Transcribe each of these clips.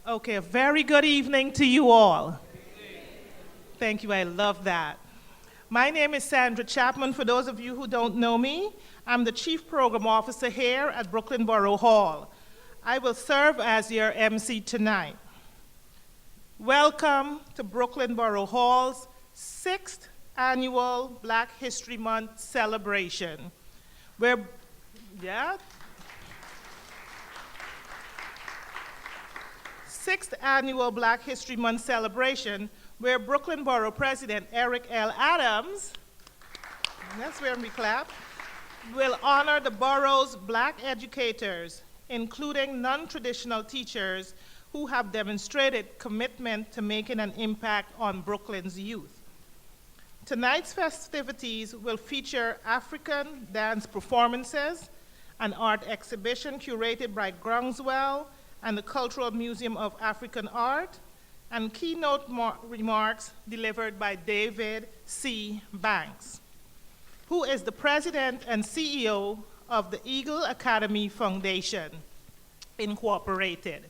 Okay, a very good evening to you all. Thank you, I love that. My name is Sandra Chapman. For those of you who don't know me, I'm the Chief Program Officer here at Brooklyn Borough Hall. I will serve as your MC tonight. Welcome to Brooklyn Borough Hall's 6th annual Black History Month celebration. Sixth annual Black History Month celebration, where Brooklyn Borough President Eric L. Adams, that's where we clap, will honor the borough's Black educators, including non-traditional teachers who have demonstrated commitment to making an impact on Brooklyn's youth. Tonight's festivities will feature African dance performances, an art exhibition curated by Groundswell and the Cultural Museum of African Art, and keynote remarks delivered by David C. Banks, who is the president and CEO of the Eagle Academy Foundation, Incorporated.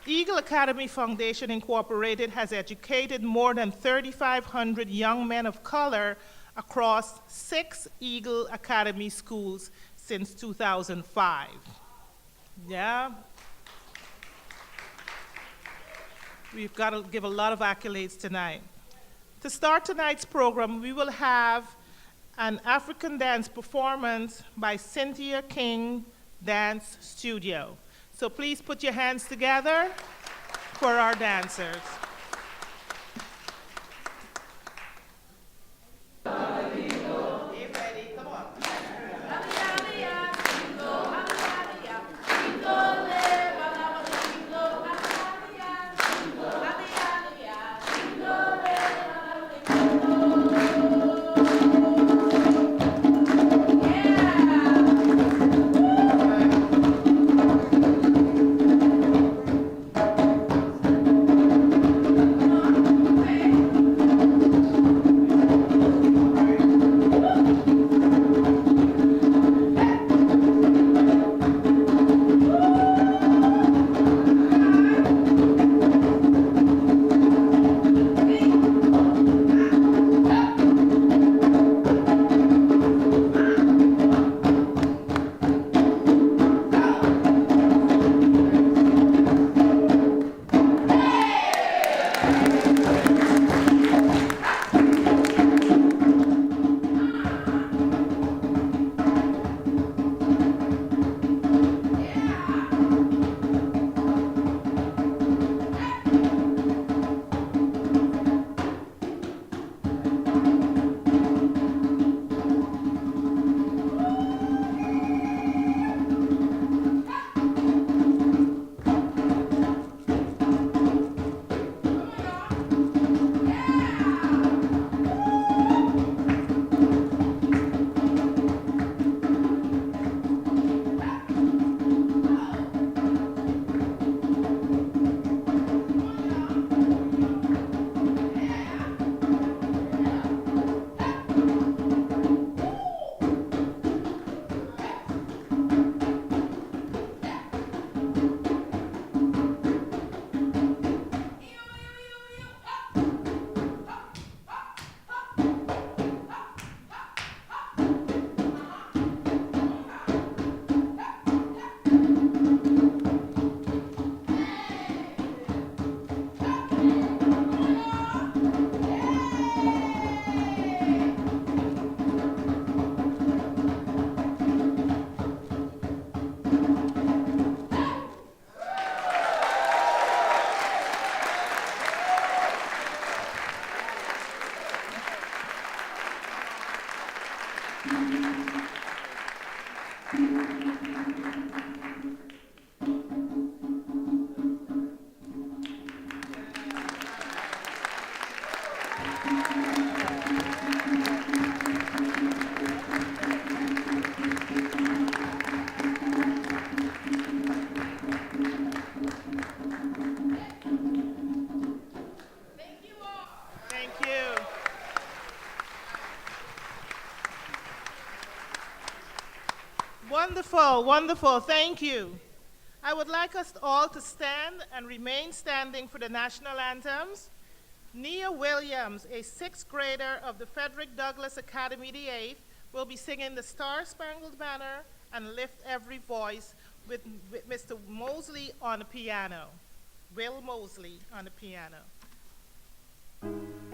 Eagle Academy Foundation, Incorporated has educated more than 3,500 young men of color across 6 Eagle Academy schools since 2005. Yeah. We've got to give a lot of accolades tonight. To start tonight's program, we will have an African dance performance by Cynthia King Dance Studio. So please put your hands together for our dancers. Wonderful, wonderful, thank you. I would like us all to stand and remain standing for the national anthems. Nia Williams, a sixth grader of the Frederick Douglass Academy the 8th, will be singing the Star Spangled Banner and Lift Every Voice with Mr. Mosley on the piano. Will Mosley on the piano. The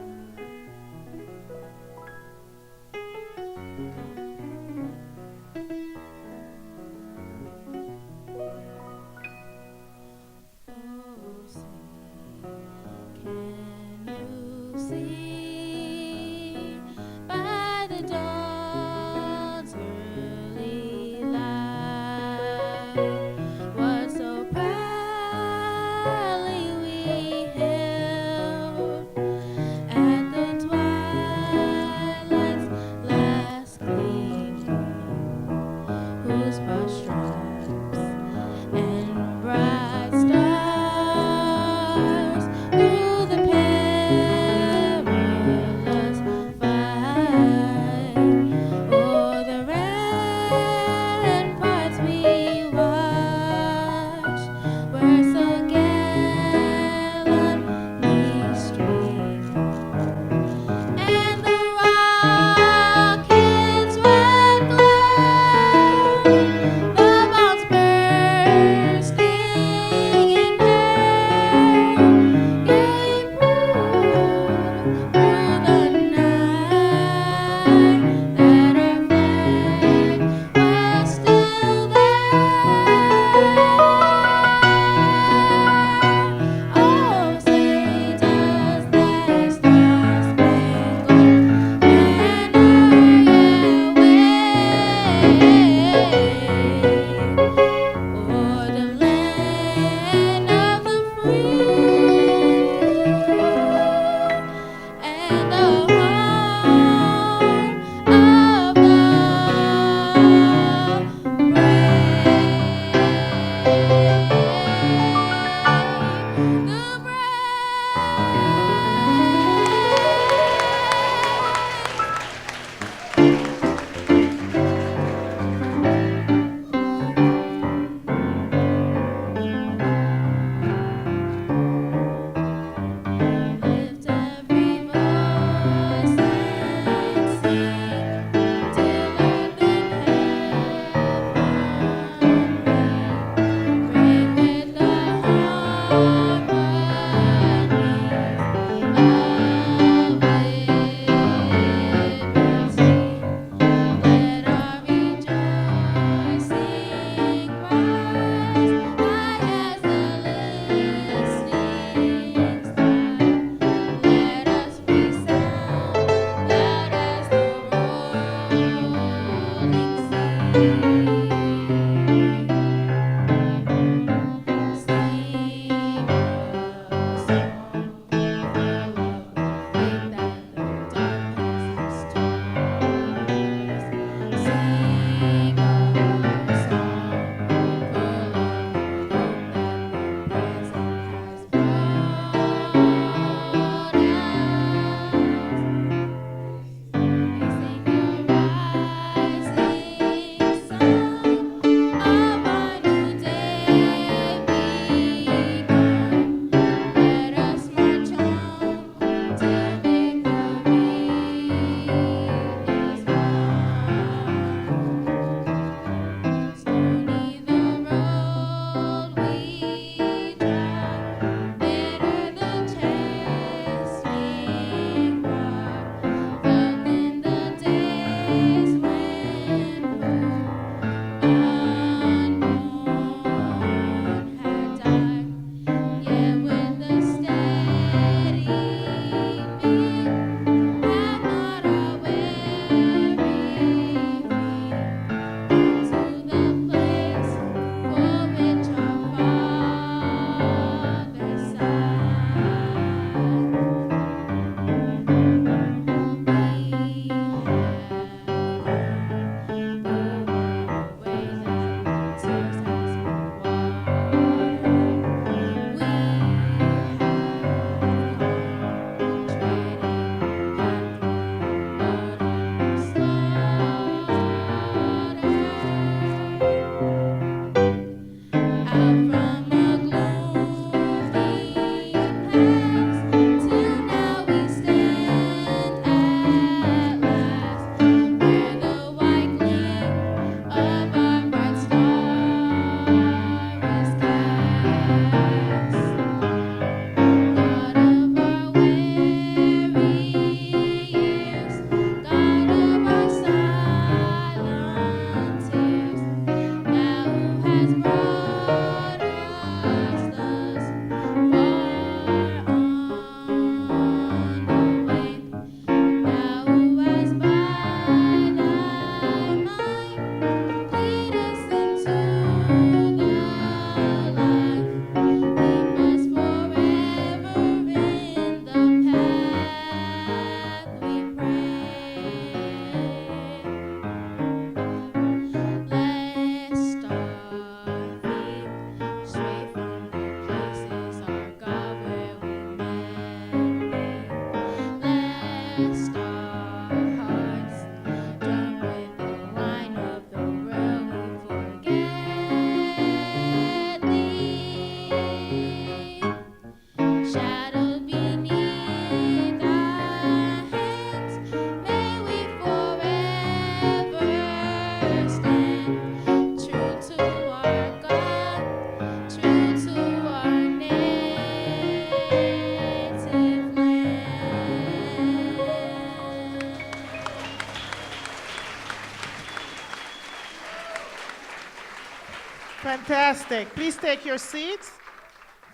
Fantastic. Please take your seats.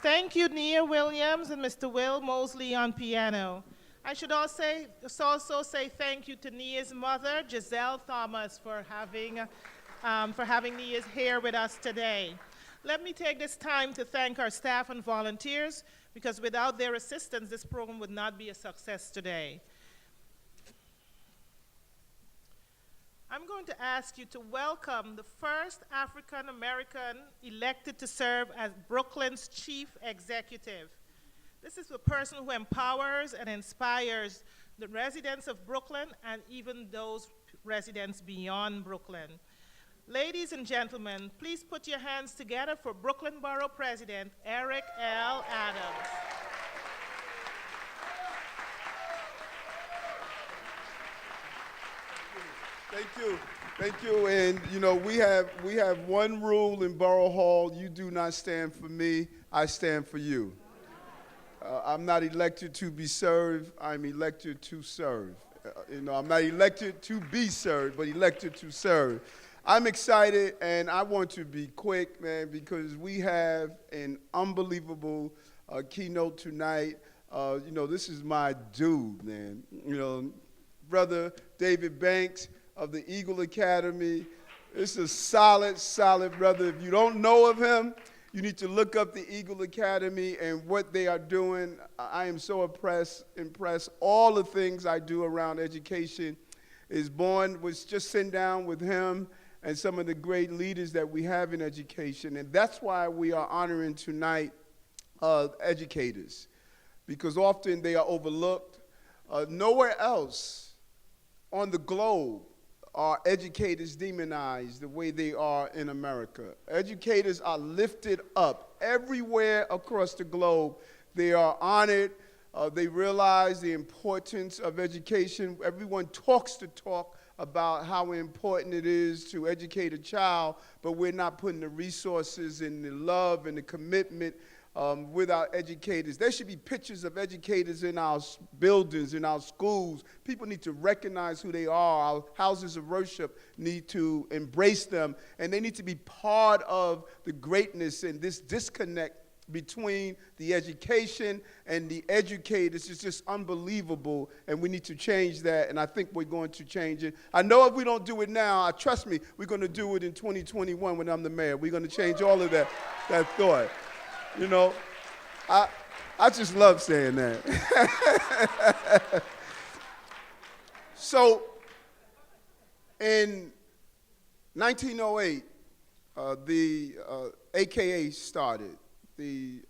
Thank you, Nia Williams and Mr. Will Mosley on piano. I should also say thank you to Nia's mother, Giselle Thomas, for having Nia here with us today. Let me take this time to thank our staff and volunteers, because without their assistance, this program would not be a success today. I'm going to ask you to welcome the first African American elected to serve as Brooklyn's chief executive. This is a person who empowers and inspires the residents of Brooklyn and even those residents beyond Brooklyn. Ladies and gentlemen, please put your hands together for Brooklyn Borough President Eric L. Adams. Thank you. Thank you. And you know, we have one rule in Borough Hall: you do not stand for me, I stand for you. I'm not elected to be served, I'm elected to serve. I'm not elected to be served, but elected to serve. I'm excited, and I want to be quick, man, because we have an unbelievable keynote tonight. This is my dude, man. Brother David Banks of the Eagle Academy. It's a solid brother. If you don't know of him, you need to look up the Eagle Academy and what they are doing. I am so impressed. All the things I do around education was just sitting down with him and some of the great leaders that we have in education. And that's why we are honoring tonight educators, because often they are overlooked. Nowhere else on the globe are educators demonized the way they are in America. Educators are lifted up everywhere across the globe. They are honored. They realize the importance of education. Everyone talks the talk about how important it is to educate a child, but we're not putting the resources and the love and the commitment with our educators. There should be pictures of educators in our buildings, in our schools. People need to recognize who they are. Our houses of worship need to embrace them, and they need to be part of the greatness. And this disconnect between the education and the educators is just unbelievable, and we need to change that, and I think we're going to change it. I know if we don't do it now, trust me, we're going to do it in 2021 when I'm the mayor. We're going to change all of that thought. I just love saying that. So, in 1908, the AKA started. The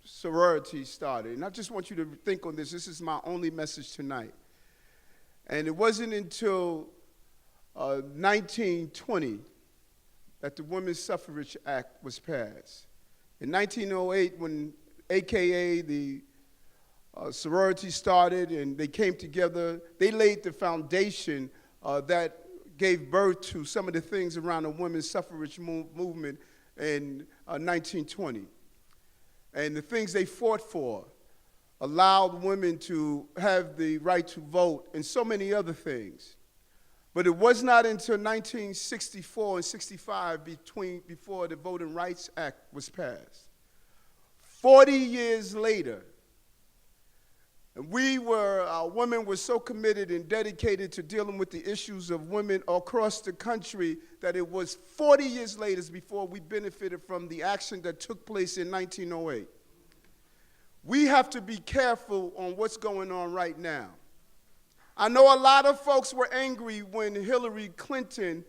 sorority started. And I just want you to think on this. This is my only message tonight. And it wasn't until 1920 that the Women's Suffrage Act was passed. In 1908, when AKA, the sorority started and they came together, they laid the foundation that gave birth to some of the things around the women's suffrage movement in 1920. And the things they fought for allowed women to have the right to vote and so many other things. But it was not until 1964 and 65 before the Voting Rights Act was passed. 40 years later, and women were so committed and dedicated to dealing with the issues of women across the country that it was 40 years later before we benefited from the action that took place in 1908. We have to be careful on what's going on right now. I know a lot of folks were angry when Hillary Clinton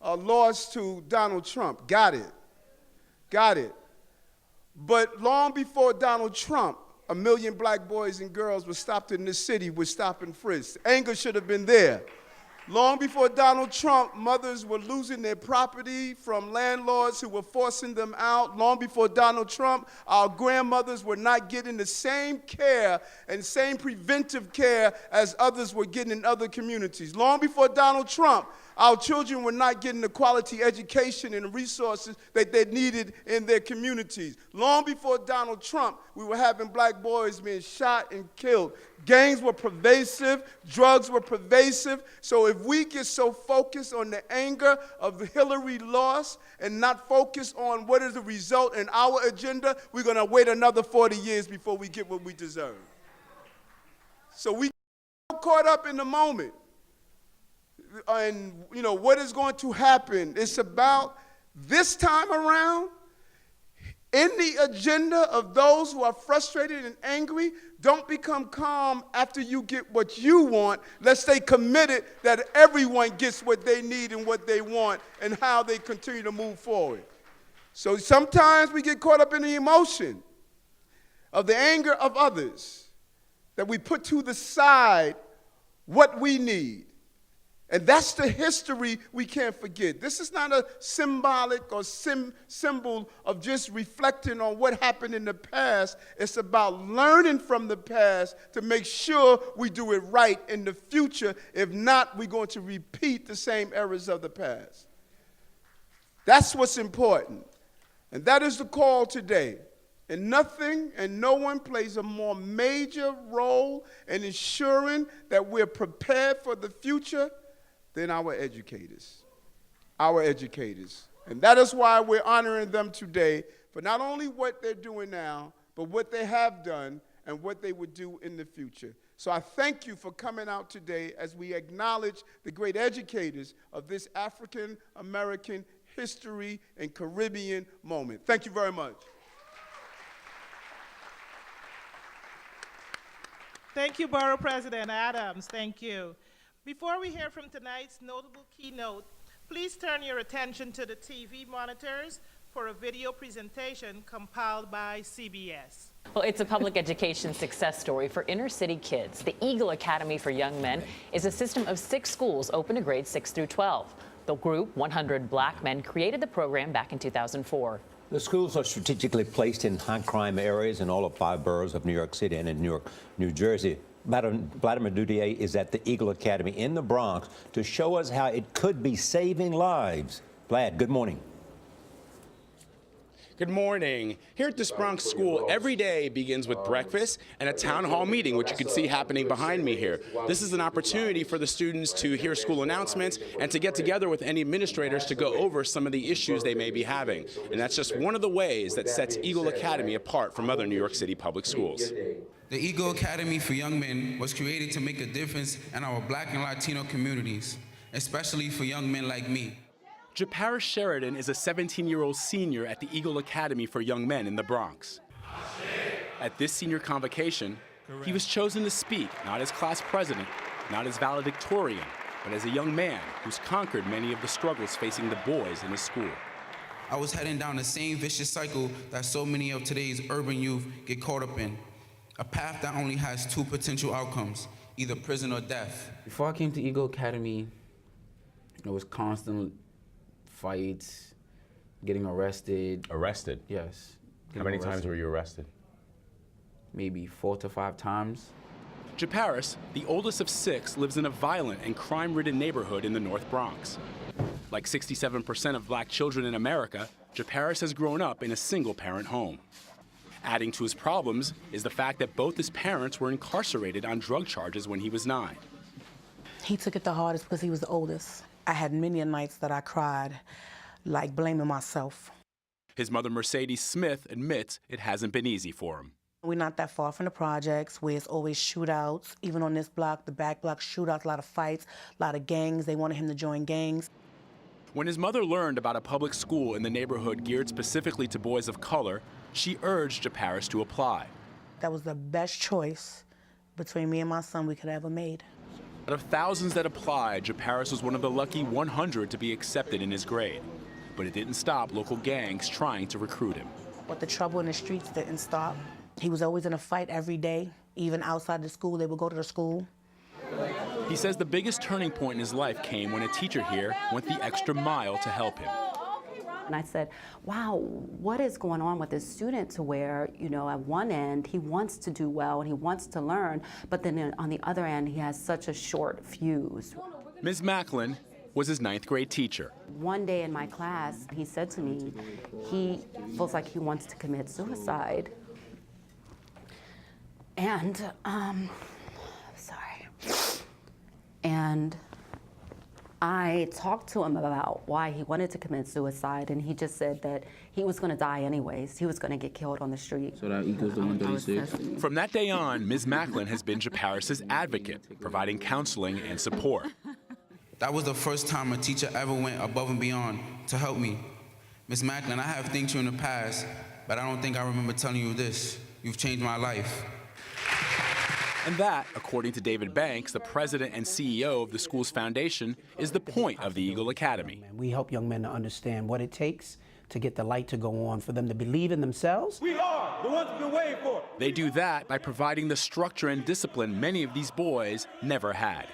lost to Donald Trump. Got it. But long before Donald Trump, 1 million black boys and girls were stopped in this city with stop and frisk. Anger should have been there. Long before Donald Trump, mothers were losing their property from landlords who were forcing them out. Long before Donald Trump, our grandmothers were not getting the same care and same preventive care as others were getting in other communities. Long before Donald Trump, Our children were not getting the quality education and the resources that they needed in their communities. Long before Donald Trump, we were having black boys being shot and killed. Gangs were pervasive, drugs were pervasive. So if we get so focused on the anger of the Hillary loss and not focus on what is the result in our agenda, we're going to wait another 40 years before we get what we deserve. So we get caught up in the moment. And, what is going to happen? It's about this time around, in the agenda of those who are frustrated and angry, don't become calm after you get what you want. Let's stay committed that everyone gets what they need and what they want and how they continue to move forward. So sometimes we get caught up in the emotion of the anger of others, that we put to the side what we need. And that's the history we can't forget. This is not a symbolic or symbol of just reflecting on what happened in the past. It's about learning from the past to make sure we do it right in the future. If not, we're going to repeat the same errors of the past. That's what's important. And that is the call today. And nothing and no one plays a more major role in ensuring that we're prepared for the future than our educators. Our educators. And that is why we're honoring them today for not only what they're doing now, but what they have done and what they would do in the future. So I thank you for coming out today as we acknowledge the great educators of this African American history and Caribbean moment. Thank you very much. Thank you, Borough President Adams. Thank you. Before we hear from tonight's notable keynote, please turn your attention to the TV monitors for a video presentation compiled by CBS. Well, it's a public education success story for inner city kids. The Eagle Academy for Young Men is a system of 6 schools open to grades 6 through 12. The group, 100 black men, created the program back in 2004. The schools are strategically placed in high-crime areas in all of 5 boroughs of New York City and in New Jersey. Vladimir Dudier is at the Eagle Academy in the Bronx to show us how it could be saving lives. Vlad, good morning. Good morning. Here at this Bronx school, every day begins with breakfast and a town hall meeting, which you can see happening behind me here. This is an opportunity for the students to hear school announcements and to get together with any administrators to go over some of the issues they may be having. And that's just one of the ways that sets Eagle Academy apart from other New York City public schools. The Eagle Academy for Young Men was created to make a difference in our Black and Latino communities, especially for young men like me. Japaris Sheridan is a 17-year-old senior at the Eagle Academy for Young Men in the Bronx. At this senior convocation, he was chosen to speak not as class president, not as valedictorian, but as a young man who's conquered many of the struggles facing the boys in his school. I was heading down the same vicious cycle that so many of today's urban youth get caught up in. A path that only has 2 potential outcomes, either prison or death. Before I came to Eagle Academy, it was constant fights, getting arrested. Arrested? Yes. How many times were you arrested? Maybe 4 to 5 times. Japaris, the oldest of 6, lives in a violent and crime-ridden neighborhood in the North Bronx. Like 67% of black children in America, Japaris has grown up in a single-parent home. Adding to his problems is the fact that both his parents were incarcerated on drug charges when he was 9. He took it the hardest because he was the oldest. I had many nights that I cried, like blaming myself. His mother, Mercedes Smith, admits it hasn't been easy for him. We're not that far from the projects where it's always shootouts. Even on this block, the back block, shootouts, a lot of fights, a lot of gangs. They wanted him to join gangs. When his mother learned about a public school in the neighborhood geared specifically to boys of color, she urged Japaris to apply. That was the best choice between me and my son we could have ever made. Out of thousands that applied, Japaris was one of the lucky 100 to be accepted in his grade. But it didn't stop local gangs trying to recruit him. But the trouble in the streets didn't stop. He was always in a fight every day. Even outside the school, they would go to the school. He says the biggest turning point in his life came when a teacher here went the extra mile to help him. And I said, wow, what is going on with this student to where, at one end, he wants to do well and he wants to learn, but then on the other end, he has such a short fuse. Ms. Macklin was his 9th grade teacher. One day in my class, he said to me, he feels like he wants to commit suicide. And, And I talked to him about why he wanted to commit suicide, and he just said that he was going to die anyways. He was going to get killed on the street. So that equals the 136. From that day on, Ms. Macklin has been Japaris's advocate, providing counseling and support. That was the first time a teacher ever went above and beyond to help me. Ms. Macklin, I have thanked you in the past, but I don't think I remember telling you this. You've changed my life. And that, according to David Banks, the president and CEO of the school's foundation, is the point of the Eagle Academy. We help young men to understand what it takes to get the light to go on, for them to believe in themselves. We are the ones we've been waiting for. They do that by providing the structure and discipline many of these boys never had.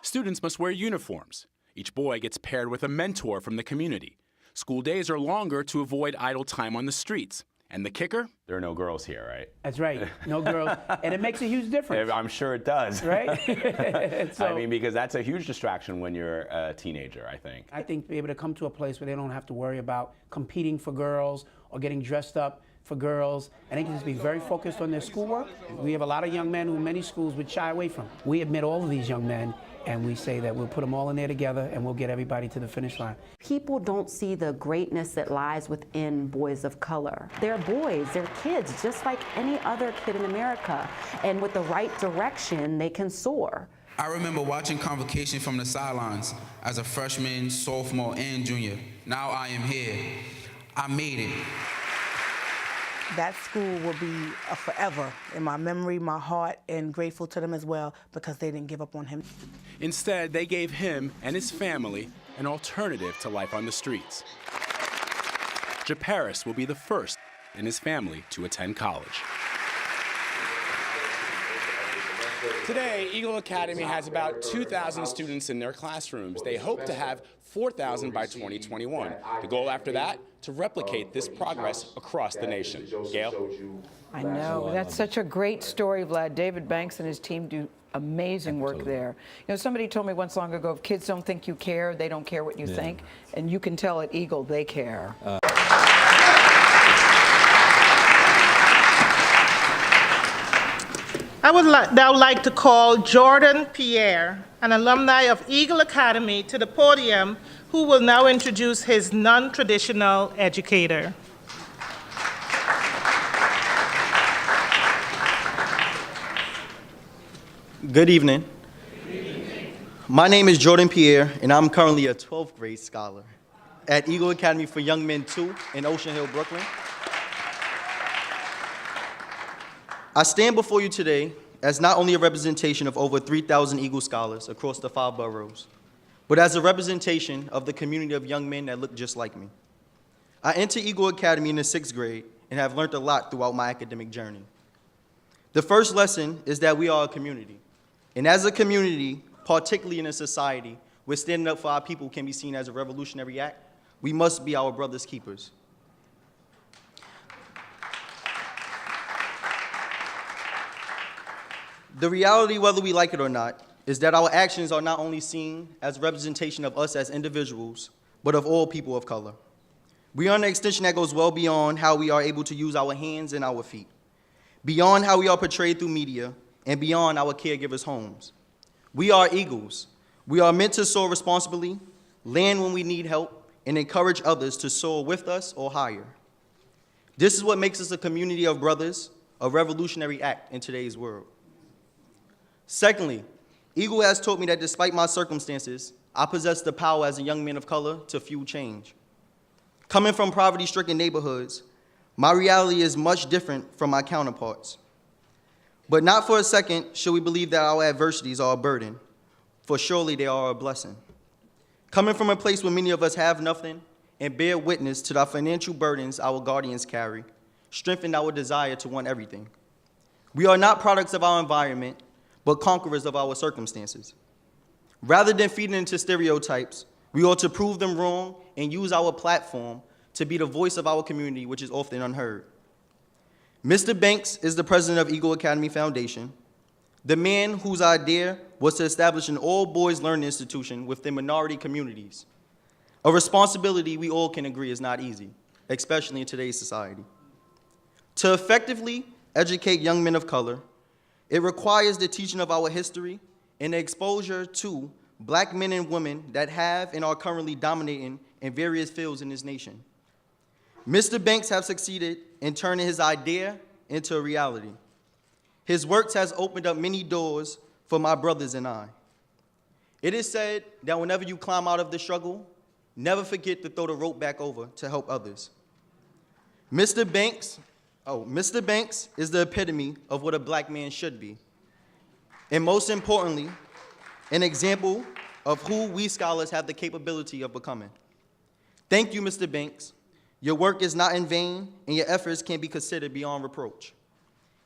Students must wear uniforms. Each boy gets paired with a mentor from the community. School days are longer to avoid idle time on the streets. And the kicker? There are no girls here, right? That's right, no girls, and it makes a huge difference. I'm sure it does. Right? So, I mean, because that's a huge distraction when you're a teenager, I think. I think be able to come to a place where they don't have to worry about competing for girls or getting dressed up for girls, and they can just be very focused on their schoolwork. We have a lot of young men who many schools would shy away from. We admit all of these young men, and we say that we'll put them all in there together and we'll get everybody to the finish line. People don't see the greatness that lies within boys of color. They're boys, they're kids, just like any other kid in America. And with the right direction, they can soar. I remember watching Convocation from the sidelines as a freshman, sophomore, and junior. Now I am here. I made it. That school will be a forever in my memory, my heart, and grateful to them as well because they didn't give up on him. Instead, they gave him and his family an alternative to life on the streets. Japaris will be the first in his family to attend college. Today, Eagle Academy has about 2,000 students in their classrooms. They hope to have 4,000 by 2021. The goal after that, to replicate this progress across the nation. Gail? I know. That's such a great story, Vlad. David Banks and his team do amazing work there. You know, somebody told me once long ago, if kids don't think you care, they don't care what you think. And you can tell at Eagle they care. I would now like to call Jordan Pierre, an alumni of Eagle Academy, to the podium, who will now introduce his non-traditional educator. Good evening. My name is Jordan Pierre, and I'm currently a 12th grade scholar at Eagle Academy for Young Men 2 in Ocean Hill, Brooklyn. I stand before you today as not only a representation of over 3,000 Eagle scholars across the 5 boroughs, but as a representation of the community of young men that look just like me. I entered Eagle Academy in the 6th grade and have learned a lot throughout my academic journey. The first lesson is that we are a community. And as a community, particularly in a society where standing up for our people can be seen as a revolutionary act, we must be our brother's keepers. The reality, whether we like it or not, is that our actions are not only seen as a representation of us as individuals, but of all people of color. We are an extension that goes well beyond how we are able to use our hands and our feet, beyond how we are portrayed through media, and beyond our caregivers' homes. We are eagles. We are meant to soar responsibly, land when we need help, and encourage others to soar with us or higher. This is what makes us a community of brothers, a revolutionary act in today's world. Secondly, Eagle has taught me that despite my circumstances, I possess the power as a young man of color to fuel change. Coming from poverty-stricken neighborhoods, my reality is much different from my counterparts. But not for a second should we believe that our adversities are a burden, for surely they are a blessing. Coming from a place where many of us have nothing and bear witness to the financial burdens our guardians carry, strengthen our desire to want everything. We are not products of our environment, but conquerors of our circumstances. Rather than feeding into stereotypes, we ought to prove them wrong and use our platform to be the voice of our community, which is often unheard. Mr. Banks is the president of Eagle Academy Foundation, the man whose idea was to establish an all-boys learning institution within minority communities, a responsibility we all can agree is not easy, especially in today's society. To effectively educate young men of color, it requires the teaching of our history and the exposure to black men and women that have and are currently dominating in various fields in this nation. Mr. Banks has succeeded in turning his idea into a reality. His works has opened up many doors for my brothers and I. It is said that whenever you climb out of the struggle, never forget to throw the rope back over to help others. Mr. Banks is the epitome of what a black man should be. And most importantly, an example of who we scholars have the capability of becoming. Thank you, Mr. Banks. Your work is not in vain, and your efforts can be considered beyond reproach.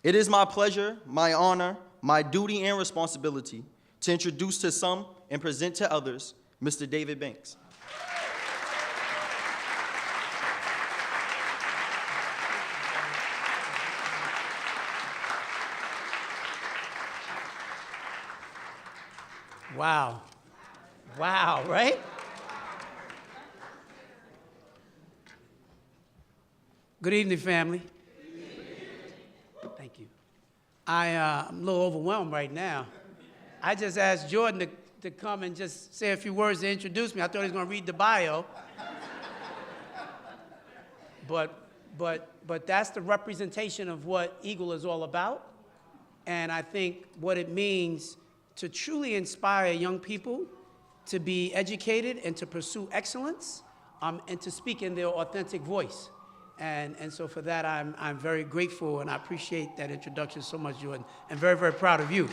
It is my pleasure, my honor, my duty and responsibility to introduce to some and present to others Mr. David Banks. Wow. Wow, right? Good evening, family. Thank you. I'm a little overwhelmed right now. I just asked Jordan to come and just say a few words to introduce me. I thought he was going to read the bio. But that's the representation of what Eagle is all about. And I think what it means to truly inspire young people to be educated and to pursue excellence and to speak in their authentic voice. And so for that, I'm very grateful, and I appreciate that introduction so much, Jordan, and very, very proud of you.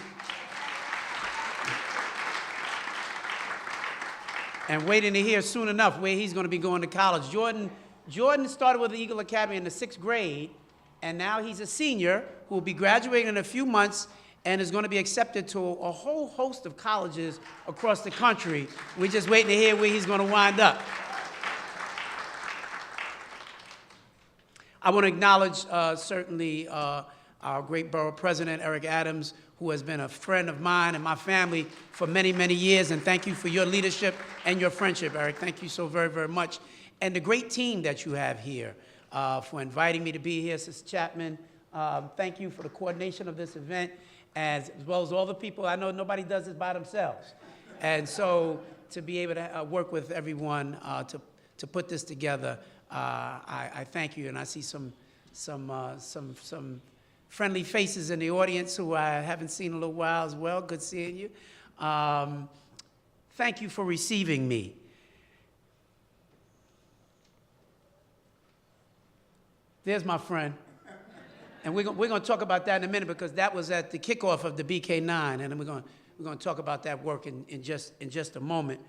And waiting to hear soon enough where he's going to be going to college. Jordan started with the Eagle Academy in the 6th grade, and now he's a senior who will be graduating in a few months and is going to be accepted to a whole host of colleges across the country. We're just waiting to hear where he's going to wind up. I want to acknowledge certainly our great Borough President Eric Adams, who has been a friend of mine and my family for many, many years, and thank you for your leadership and your friendship, Eric. Thank you so very, very much. And the great team that you have here for inviting me to be here, Sister Chapman. Thank you for the coordination of this event, as well as all the people. I know nobody does this by themselves. And so to be able to work with everyone to put this together, I thank you, and I see some friendly faces in the audience who I haven't seen in a little while as well. Good seeing you. Thank you for receiving me. There's my friend. And we're going to talk about that in a minute, because that was at the kickoff of the BK9, and we're going to talk about that work in just a moment.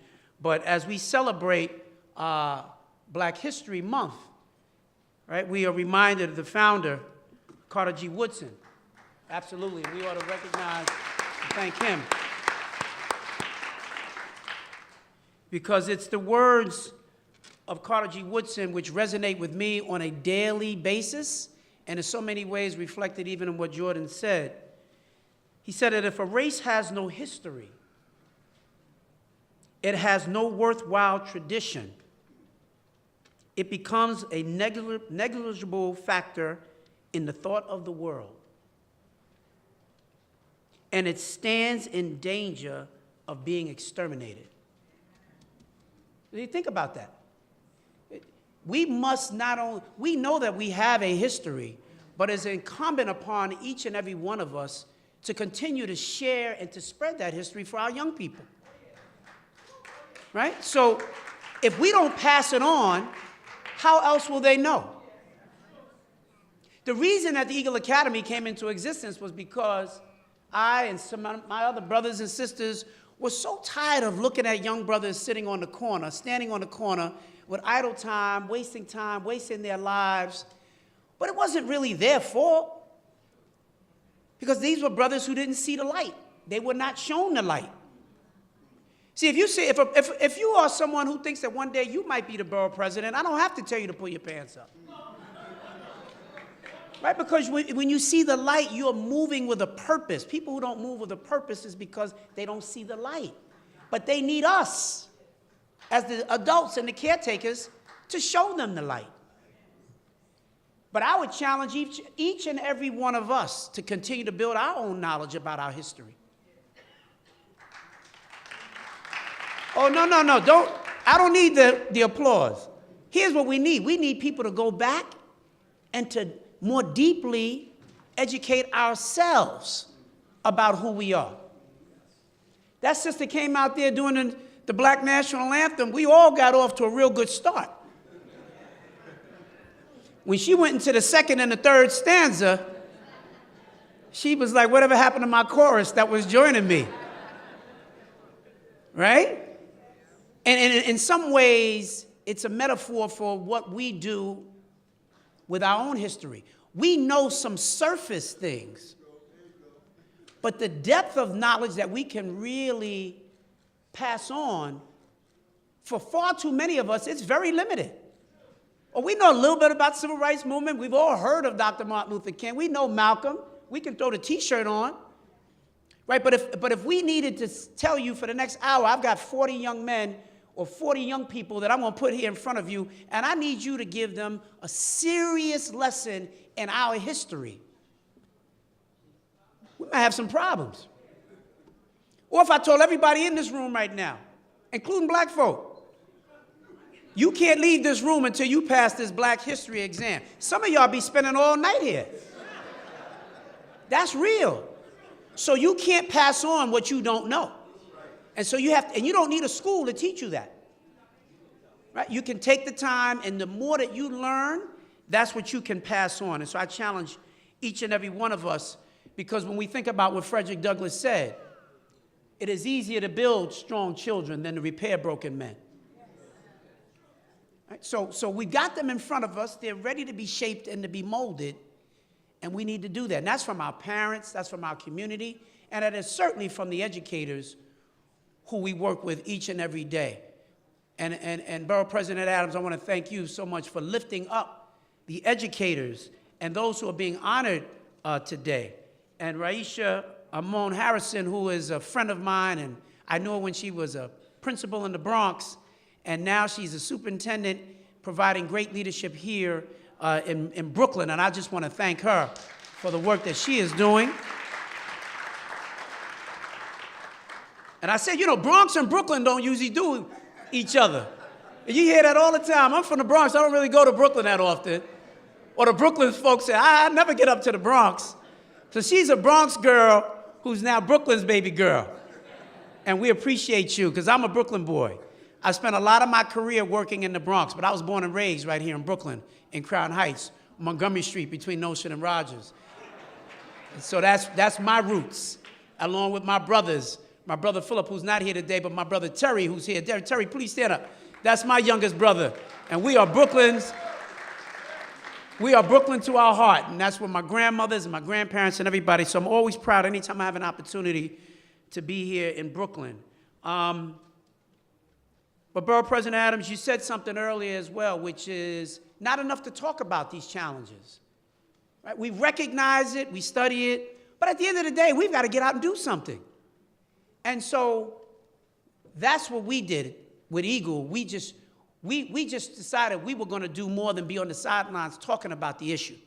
But as we celebrate Black History Month, right, we are reminded of the founder, Carter G. Woodson. Absolutely, we ought to recognize and thank him. Because it's the words of Carter G. Woodson which resonate with me on a daily basis, and in so many ways reflected even in what Jordan said. He said that if a race has no history, it has no worthwhile tradition. It becomes a negligible factor in the thought of the world, and it stands in danger of being exterminated. Do you think about that? We must not only, we know that we have a history, but it's incumbent upon each and every one of us to continue to share and to spread that history for our young people. Right? So if we don't pass it on, how else will they know? The reason that the Eagle Academy came into existence was because I and some of my other brothers and sisters were so tired of looking at young brothers sitting on the corner, standing on the corner with idle time, wasting their lives. But it wasn't really their fault, because these were brothers who didn't see the light. They were not shown the light. See, if you are someone who thinks that one day you might be the borough president, I don't have to tell you to pull your pants up. Right? Because when you see the light, you're moving with a purpose. People who don't move with a purpose is because they don't see the light. But they need us, as the adults and the caretakers, to show them the light. But I would challenge each and every one of us to continue to build our own knowledge about our history. Oh, no, I don't need the applause. Here's what we need. We need people to go back and to more deeply educate ourselves about who we are. That sister came out there doing the Black National Anthem. We all got off to a real good start. When she went into the second and the third stanza, she was like, whatever happened to my chorus that was joining me? Right? And in some ways, it's a metaphor for what we do with our own history. We know some surface things, but the depth of knowledge that we can really pass on, for far too many of us, it's very limited. Well, we know a little bit about the civil rights movement. We've all heard of Dr. Martin Luther King. We know Malcolm. We can throw the T-shirt on, right? But if we needed to tell you for the next hour, I've got 40 young men or 40 young people that I'm going to put here in front of you, and I need you to give them a serious lesson in our history, we might have some problems. Or if I told everybody in this room right now, including black folk, you can't leave this room until you pass this Black History exam. Some of y'all be spending all night here. That's real. So you can't pass on what you don't know. And so you have to, and you don't need a school to teach you that. Right? You can take the time, and the more that you learn, that's what you can pass on. And so I challenge each and every one of us, because when we think about what Frederick Douglass said, it is easier to build strong children than to repair broken men. Right? So we got them in front of us. They're ready to be shaped and to be molded, and we need to do that. And that's from our parents, that's from our community, and that is certainly from the educators who we work with each and every day. And Borough President Adams, I want to thank you so much for lifting up the educators and those who are being honored today. And Raisha Amon Harrison, who is a friend of mine, and I knew her when she was a principal in the Bronx, and now she's a superintendent providing great leadership here in Brooklyn, and I just want to thank her for the work that she is doing. And I said, you know, Bronx and Brooklyn don't usually do each other. And you hear that all the time. I'm from the Bronx. I don't really go to Brooklyn that often. Or the Brooklyn folks say, I never get up to the Bronx. So she's a Bronx girl who's now Brooklyn's baby girl. And we appreciate you, because I'm a Brooklyn boy. I spent a lot of my career working in the Bronx, but I was born and raised right here in Brooklyn, in Crown Heights, Montgomery Street, between Nostrand and Rogers. And so that's my roots, along with my brothers. My brother Philip, who's not here today, but my brother Terry, who's here. Terry, please stand up. That's my youngest brother. And we are Brooklyns. We are Brooklyn to our heart. And that's with my grandmothers and my grandparents and everybody. So I'm always proud anytime I have an opportunity to be here in Brooklyn. But Borough President Adams, you said something earlier as well, which is not enough to talk about these challenges. Right? We recognize it, we study it, but at the end of the day, we've got to get out and do something. And so that's what we did with Eagle. We just decided we were going to do more than be on the sidelines talking about the issue.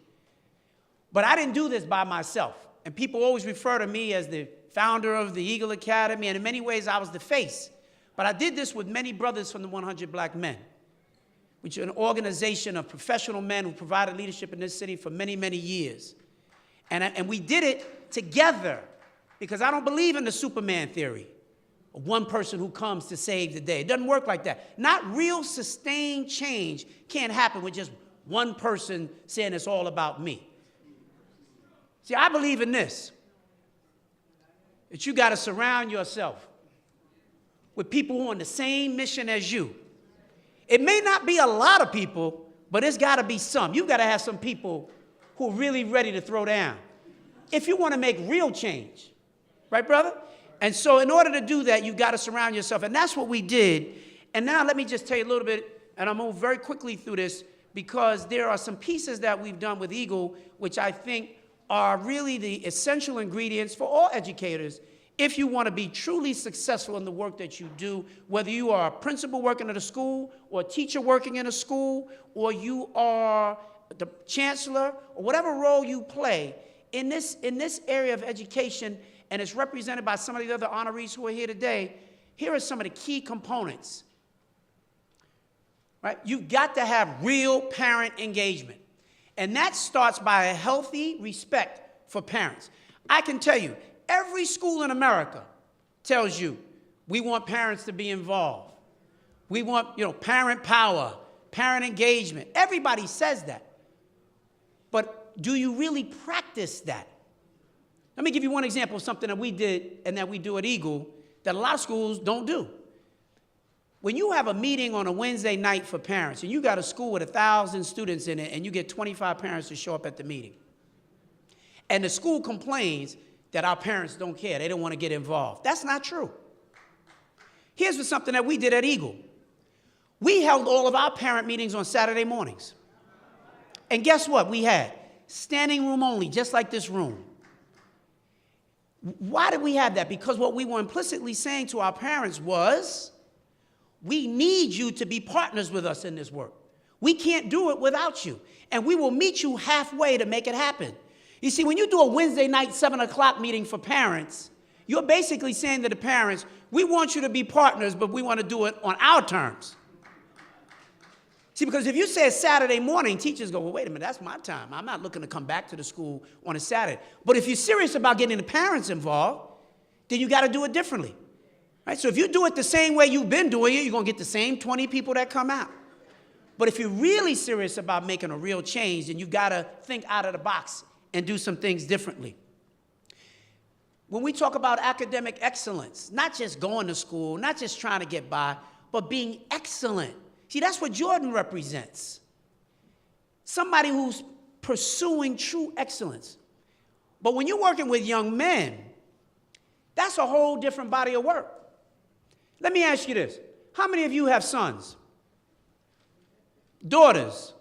But I didn't do this by myself. And people always refer to me as the founder of the Eagle Academy, and in many ways I was the face. But I did this with many brothers from the 100 Black Men, which is an organization of professional men who provided leadership in this city for many, many years. And we did it together, because I don't believe in the Superman theory of one person who comes to save the day. It doesn't work like that. Not real sustained change can't happen with just one person saying it's all about me. See, I believe in this, that you got to surround yourself with people who are on the same mission as you. It may not be a lot of people, but it's got to be some. You've got to have some people who are really ready to throw down if you want to make real change. Right, brother? And so in order to do that, you've got to surround yourself. And that's what we did. And now let me just tell you a little bit, and I'll move very quickly through this, because there are some pieces that we've done with Eagle which I think are really the essential ingredients for all educators if you want to be truly successful in the work that you do, whether you are a principal working at a school or a teacher working in a school, or you are the chancellor, or whatever role you play in this area of education, and it's represented by some of the other honorees who are here today. Here are some of the key components. Right? You've got to have real parent engagement. And that starts by a healthy respect for parents. I can tell you, every school in America tells you, we want parents to be involved. We want, parent power, parent engagement. Everybody says that. But do you really practice that? Let me give you one example of something that we did and that we do at Eagle that a lot of schools don't do. When you have a meeting on a Wednesday night for parents, and you got a school with 1,000 students in it, and you get 25 parents to show up at the meeting, and the school complains that our parents don't care, they don't want to get involved. That's not true. Here's something that we did at Eagle. We held all of our parent meetings on Saturday mornings. And guess what we had? Standing room only, just like this room. Why did we have that? Because what we were implicitly saying to our parents was, we need you to be partners with us in this work. We can't do it without you. And we will meet you halfway to make it happen. You see, when you do a Wednesday night 7 o'clock meeting for parents, you're basically saying to the parents, we want you to be partners, but we want to do it on our terms. See, because if you say it's Saturday morning, teachers go, well, wait a minute, that's my time. I'm not looking to come back to the school on a Saturday. But if you're serious about getting the parents involved, then you got to do it differently. Right? So if you do it the same way you've been doing it, you're going to get the same 20 people that come out. But if you're really serious about making a real change, then you've got to think out of the box and do some things differently. When we talk about academic excellence, not just going to school, not just trying to get by, but being excellent. See, that's what Jordan represents. Somebody who's pursuing true excellence. But when you're working with young men, that's a whole different body of work. Let me ask you this. How many of you have sons? Daughters?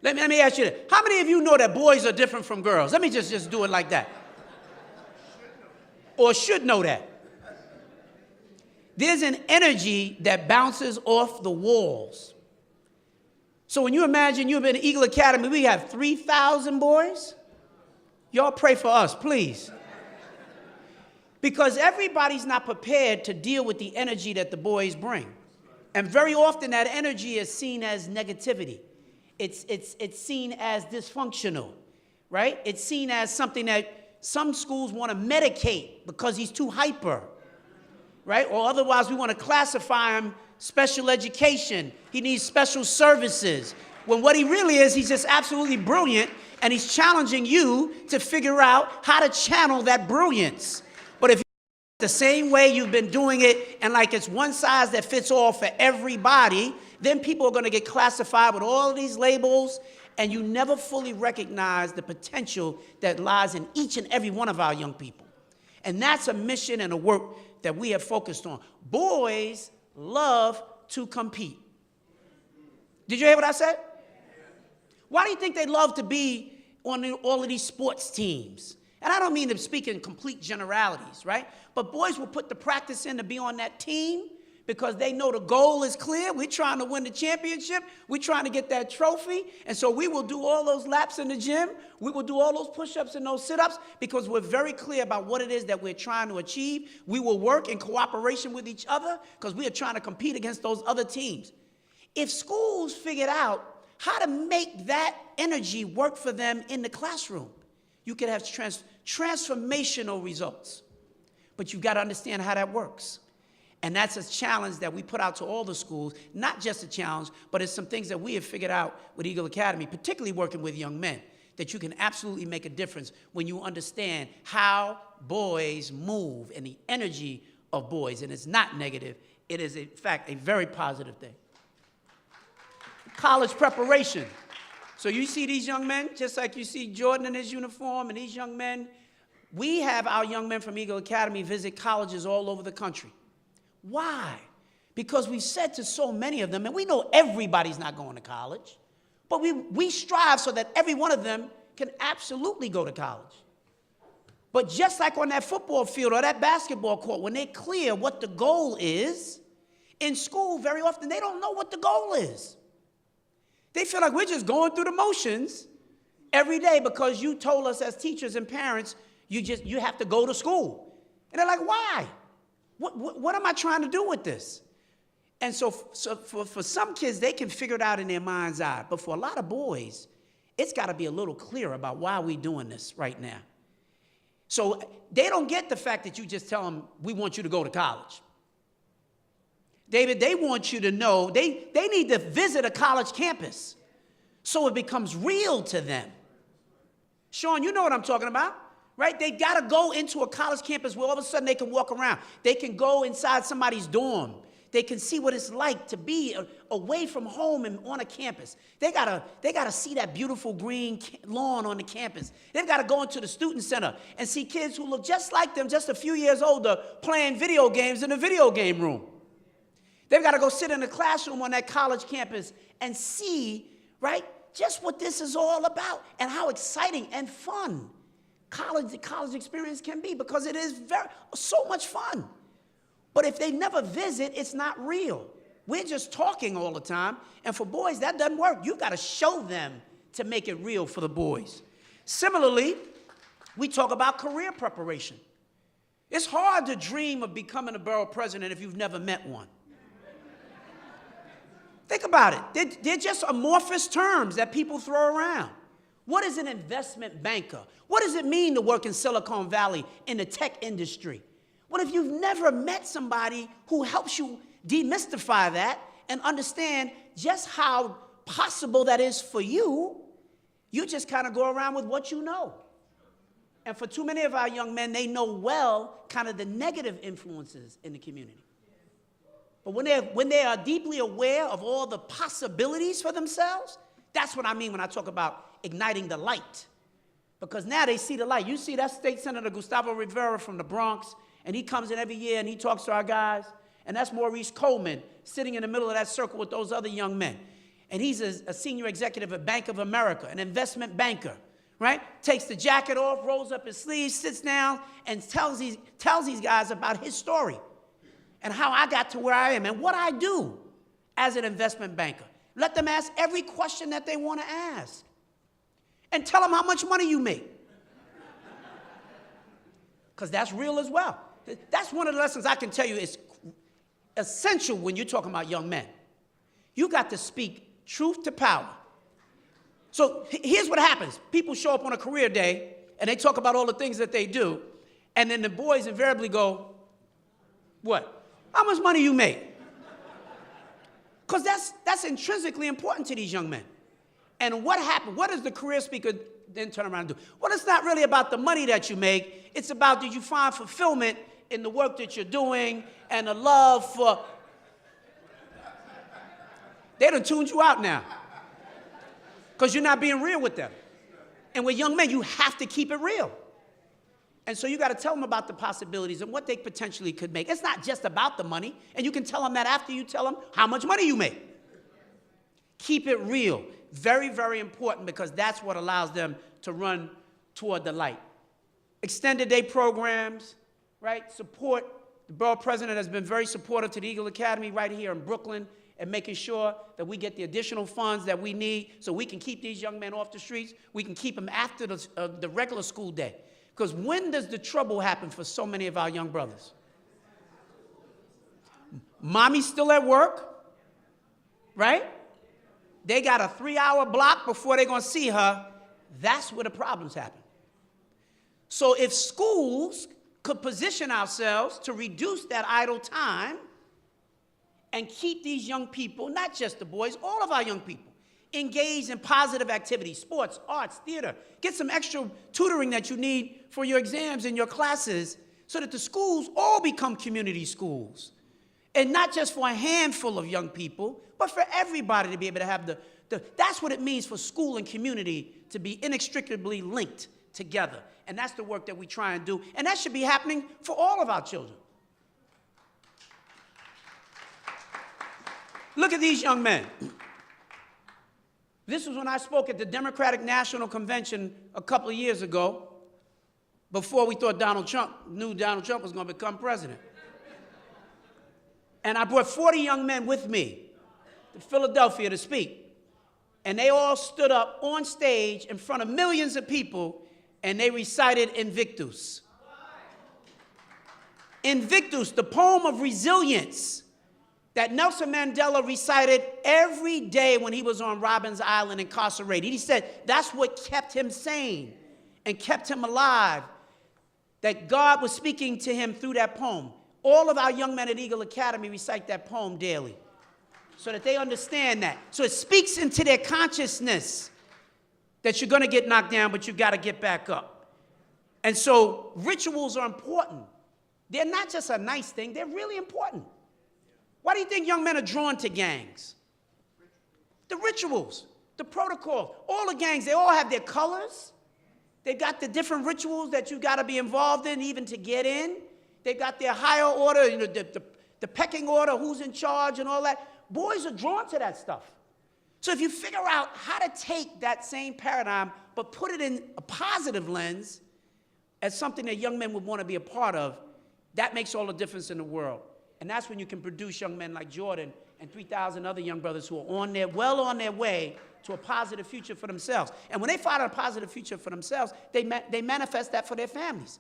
Let me ask you this. How many of you know that boys are different from girls? Let me just do it like that. Or should know that. There's an energy that bounces off the walls. So when you imagine you've been at Eagle Academy, we have 3,000 boys. Y'all pray for us, please. Because everybody's not prepared to deal with the energy that the boys bring. And very often that energy is seen as negativity. It's seen as dysfunctional, right? It's seen as something that some schools want to medicate because he's too hyper, right? Or otherwise we want to classify him special education. He needs special services. When what he really is, he's just absolutely brilliant, and he's challenging you to figure out how to channel that brilliance. But if the same way you've been doing it, and like it's one size that fits all for everybody, then people are going to get classified with all of these labels, and you never fully recognize the potential that lies in each and every one of our young people. And that's a mission and a work that we have focused on. Boys love to compete. Did you hear what I said? Why do you think they love to be on all of these sports teams? And I don't mean to speak in complete generalities, right? But boys will put the practice in to be on that team because they know the goal is clear. We're trying to win the championship. We're trying to get that trophy. And so we will do all those laps in the gym. We will do all those push-ups and those sit-ups because we're very clear about what it is that we're trying to achieve. We will work in cooperation with each other because we are trying to compete against those other teams. If schools figured out how to make that energy work for them in the classroom, you could have transformational results. But you've got to understand how that works. And that's a challenge that we put out to all the schools, not just a challenge, but it's some things that we have figured out with Eagle Academy, particularly working with young men, that you can absolutely make a difference when you understand how boys move and the energy of boys. And it's not negative. It is, in fact, a very positive thing. College preparation. So you see these young men, just like you see Jordan in his uniform and these young men. We have our young men from Eagle Academy visit colleges all over the country. Why? Because we've said to so many of them, and we know everybody's not going to college, but we strive so that every one of them can absolutely go to college. But just like on that football field or that basketball court, when they're clear what the goal is, in school, very often, they don't know what the goal is. They feel like we're just going through the motions every day because you told us as teachers and parents, you have to go to school. And they're like, why? What am I trying to do with this? And so for some kids, they can figure it out in their mind's eye. But for a lot of boys, it's got to be a little clearer about why we're doing this right now. So they don't get the fact that you just tell them, we want you to go to college. David, they want you to know, they need to visit a college campus so it becomes real to them. Sean, you know what I'm talking about, right? They got to go into a college campus where all of a sudden they can walk around. They can go inside somebody's dorm. They can see what it's like to be away from home and on a campus. They gotta see that beautiful green lawn on the campus. They've got to go into the student center and see kids who look just like them, just a few years older, playing video games in the video game room. They've got to go sit in a classroom on that college campus and see, right, just what this is all about and how exciting and fun the college experience can be, because it is so much fun. But if they never visit, it's not real. We're just talking all the time. And for boys, that doesn't work. You've got to show them to make it real for the boys. Similarly, we talk about career preparation. It's hard to dream of becoming a borough president if you've never met one. Think about it. They're just amorphous terms that people throw around. What is an investment banker? What does it mean to work in Silicon Valley in the tech industry? What if you've never met somebody who helps you demystify that and understand just how possible that is for you? You just kind of go around with what you know. And for too many of our young men, they know well kind of the negative influences in the community. But when they are deeply aware of all the possibilities for themselves, that's what I mean when I talk about igniting the light. Because now they see the light. You see that State Senator Gustavo Rivera from the Bronx, and he comes in every year and he talks to our guys, and that's Maurice Coleman sitting in the middle of that circle with those other young men. And he's a senior executive at Bank of America, an investment banker, right? Takes the jacket off, rolls up his sleeves, sits down, and tells these guys about his story and how I got to where I am and what I do as an investment banker. Let them ask every question that they want to ask. And tell them how much money you make. Because that's real as well. That's one of the lessons I can tell you is essential when you're talking about young men. You got to speak truth to power. So here's what happens. People show up on a career day, and they talk about all the things that they do, and then the boys invariably go, what? How much money you make? Because that's intrinsically important to these young men. And what happened? What does the career speaker then turn around and do? Well, it's not really about the money that you make. It's about, did you find fulfillment in the work that you're doing and the love for... They done tuned you out now. Because you're not being real with them. And with young men, you have to keep it real. And so you got to tell them about the possibilities and what they potentially could make. It's not just about the money. And you can tell them that after you tell them how much money you make. Keep it real. Very, very important, because that's what allows them to run toward the light. Extended day programs, right? Support. The borough president has been very supportive to the Eagle Academy right here in Brooklyn and making sure that we get the additional funds that we need so we can keep these young men off the streets. We can keep them after the regular school day. Because when does the trouble happen for so many of our young brothers? Mommy's still at work, right? They got a 3-hour block before they're going to see her. That's where the problems happen. So if schools could position ourselves to reduce that idle time and keep these young people, not just the boys, all of our young people, engaged in positive activities, sports, arts, theater, get some extra tutoring that you need for your exams and your classes so that the schools all become community schools. And not just for a handful of young people, but for everybody to be able to have that's what it means for school and community to be inextricably linked together. And that's the work that we try and do. And that should be happening for all of our children. Look at these young men. This was when I spoke at the Democratic National Convention a couple of years ago, before we thought Donald Trump was going to become president. And I brought 40 young men with me to Philadelphia to speak. And they all stood up on stage in front of millions of people, and they recited Invictus. Invictus, the poem of resilience that Nelson Mandela recited every day when he was on Robbins Island incarcerated. He said that's what kept him sane and kept him alive, that God was speaking to him through that poem. All of our young men at Eagle Academy recite that poem daily so that they understand that. So it speaks into their consciousness that you're going to get knocked down, but you've got to get back up. And so rituals are important. They're not just a nice thing, they're really important. Why do you think young men are drawn to gangs? The rituals, the protocol. All the gangs, they all have their colors. They got the different rituals that you got to be involved in even to get in. They got their higher order, you know, the pecking order, who's in charge and all that. Boys are drawn to that stuff. So if you figure out how to take that same paradigm but put it in a positive lens as something that young men would want to be a part of, that makes all the difference in the world. And that's when you can produce young men like Jordan and 3,000 other young brothers who are well on their way to a positive future for themselves. And when they find a positive future for themselves, they manifest that for their families.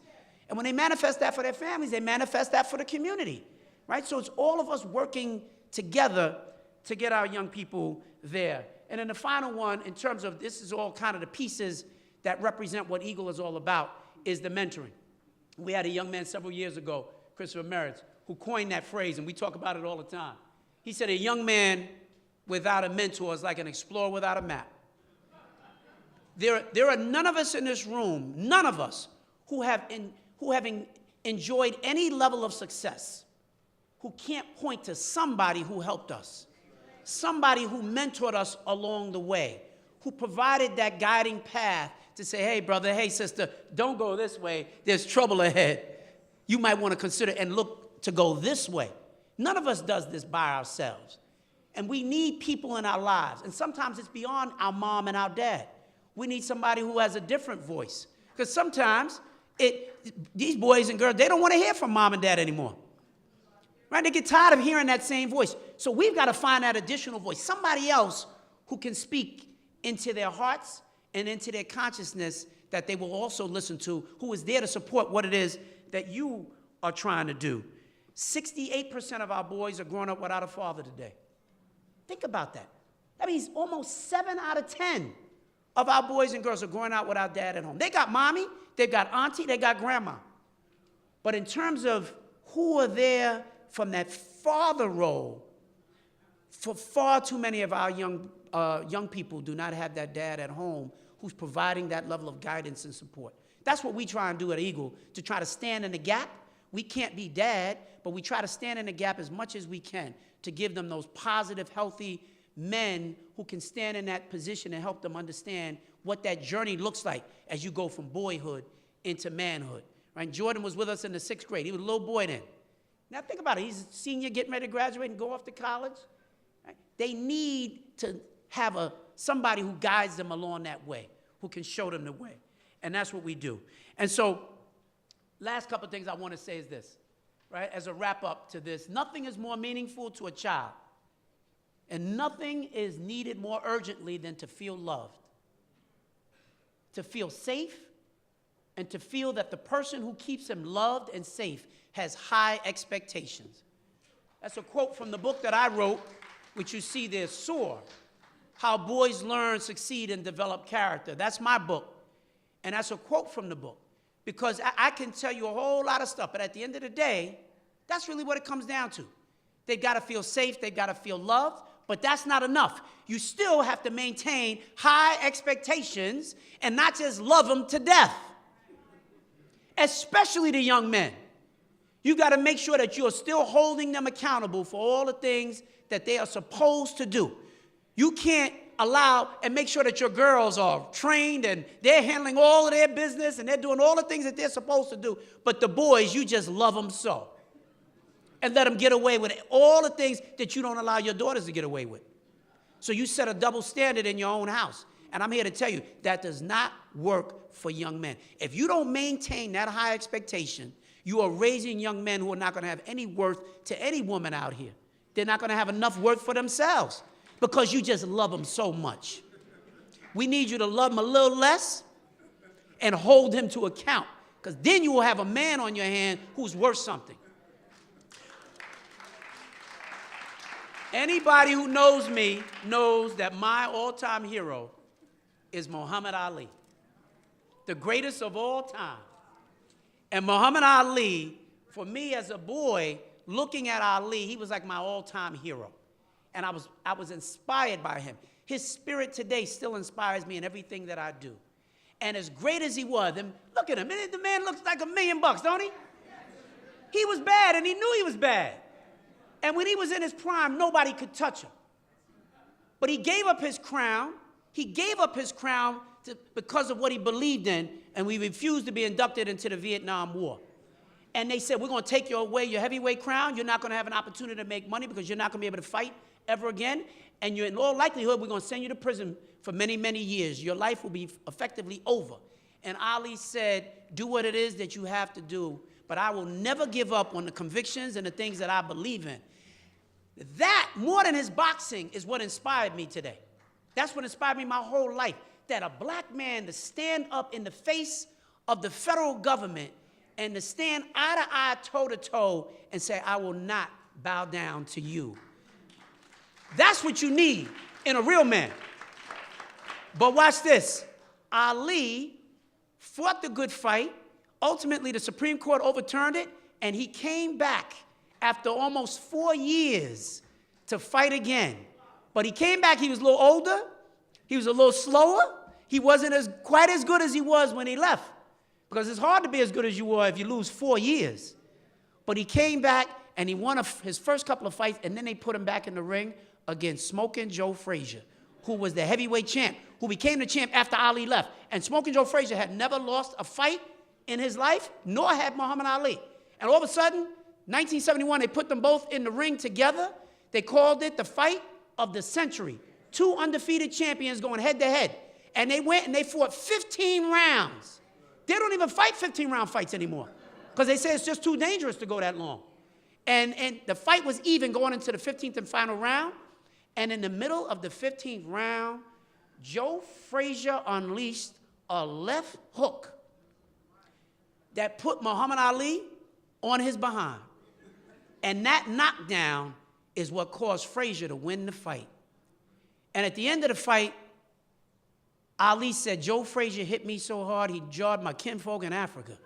And when they manifest that for their families, they manifest that for the community, right? So it's all of us working together to get our young people there. And then the final one, in terms of this is all kind of the pieces that represent what Eagle is all about, is the mentoring. We had a young man several years ago, Christopher Merritt, who coined that phrase, and we talk about it all the time. He said, a young man without a mentor is like an explorer without a map. There are none of us in this room, none of us, who have enjoyed any level of success, who can't point to somebody who helped us, somebody who mentored us along the way, who provided that guiding path to say, hey, brother, hey, sister, don't go this way. There's trouble ahead. You might want to consider and look to go this way. None of us does this by ourselves. And we need people in our lives. And sometimes it's beyond our mom and our dad. We need somebody who has a different voice. Because sometimes these boys and girls, they don't want to hear from mom and dad anymore. Right? They get tired of hearing that same voice. So we've got to find that additional voice, somebody else who can speak into their hearts and into their consciousness that they will also listen to, who is there to support what it is that you are trying to do. 68% of our boys are growing up without a father today. Think about that. That means almost 7 out of 10 of our boys and girls are growing up without dad at home. They got mommy, they got auntie, they got grandma. But in terms of who are there from that father role, for far too many of our young people do not have that dad at home who's providing that level of guidance and support. That's what we try and do at Eagle, to try to stand in the gap. We can't be dad, but we try to stand in the gap as much as we can to give them those positive, healthy men who can stand in that position and help them understand what that journey looks like as you go from boyhood into manhood. Right? Jordan was with us in the 6th grade. He was a little boy then. Now think about it. He's a senior getting ready to graduate and go off to college. Right? They need to have somebody who guides them along that way, who can show them the way. And that's what we do. And so last couple of things I want to say is this, right? As a wrap up to this, nothing is more meaningful to a child, and nothing is needed more urgently than to feel loved, to feel safe, and to feel that the person who keeps him loved and safe has high expectations. That's a quote from the book that I wrote, which you see there, Soar, How Boys Learn, Succeed, and Develop Character. That's my book, and that's a quote from the book. Because I can tell you a whole lot of stuff, but at the end of the day, that's really what it comes down to. They've got to feel safe, they've got to feel loved, but that's not enough. You still have to maintain high expectations and not just love them to death. Especially the young men. You got to make sure that you're still holding them accountable for all the things that they are supposed to do. You can't allow and make sure that your girls are trained and they're handling all of their business and they're doing all the things that they're supposed to do. But the boys, you just love them so. and let them get away with all the things that you don't allow your daughters to get away with. So you set a double standard in your own house. And I'm here to tell you, that does not work for young men. If you don't maintain that high expectation, you are raising young men who are not going to have any worth to any woman out here. They're not going to have enough worth for themselves because you just love them so much. We need you to love them a little less and hold him to account, because then you will have a man on your hand who's worth something. Anybody who knows me knows that my all-time hero is Muhammad Ali, the greatest of all time. And Muhammad Ali, for me as a boy, looking at Ali, he was like my all-time hero. And I was inspired by him. His spirit today still inspires me in everything that I do. And as great as he was, and look at him, the man looks like $1 million, don't he? He was bad, and he knew he was bad. And when he was in his prime, nobody could touch him. But he gave up his crown. He gave up his crown because of what he believed in, and we refused to be inducted into the Vietnam War. And they said, we're going to take away your heavyweight crown. You're not going to have an opportunity to make money because you're not going to be able to fight ever again. And in all likelihood, we're going to send you to prison for many, many years. Your life will be effectively over. And Ali said, do what it is that you have to do, but I will never give up on the convictions and the things that I believe in. That, more than his boxing, is what inspired me today. That's what inspired me my whole life, that a black man to stand up in the face of the federal government and to stand eye to eye, toe to toe, and say, I will not bow down to you. That's what you need in a real man. But watch this. Ali fought the good fight. Ultimately, the Supreme Court overturned it, and he came back after almost 4 years to fight again. But he came back, he was a little older, he was a little slower, he wasn't quite as good as he was when he left. Because it's hard to be as good as you were if you lose 4 years. But he came back and he won his first couple of fights, and then they put him back in the ring against Smoking Joe Frazier, who was the heavyweight champ, who became the champ after Ali left. And Smoking Joe Frazier had never lost a fight in his life, nor had Muhammad Ali. And all of a sudden, 1971, they put them both in the ring together. They called it the fight of the century. 2 undefeated champions going head to head. And they went and they fought 15 rounds. They don't even fight 15-round fights anymore because they say it's just too dangerous to go that long. And the fight was even going into the 15th and final round. And in the middle of the 15th round, Joe Frazier unleashed a left hook that put Muhammad Ali on his behind. And that knockdown is what caused Frazier to win the fight. And at the end of the fight, Ali said, Joe Frazier hit me so hard, he jarred my kinfolk in Africa.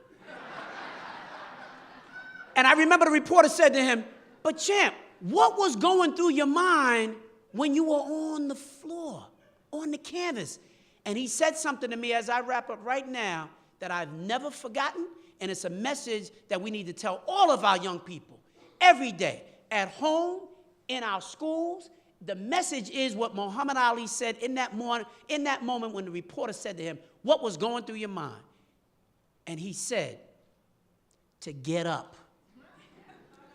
And I remember the reporter said to him, but champ, what was going through your mind when you were on the floor, on the canvas? And he said something to me as I wrap up right now that I've never forgotten, and it's a message that we need to tell all of our young people every day, at home, in our schools. The message is what Muhammad Ali said in that moment when the reporter said to him, what was going through your mind? And he said, to get up.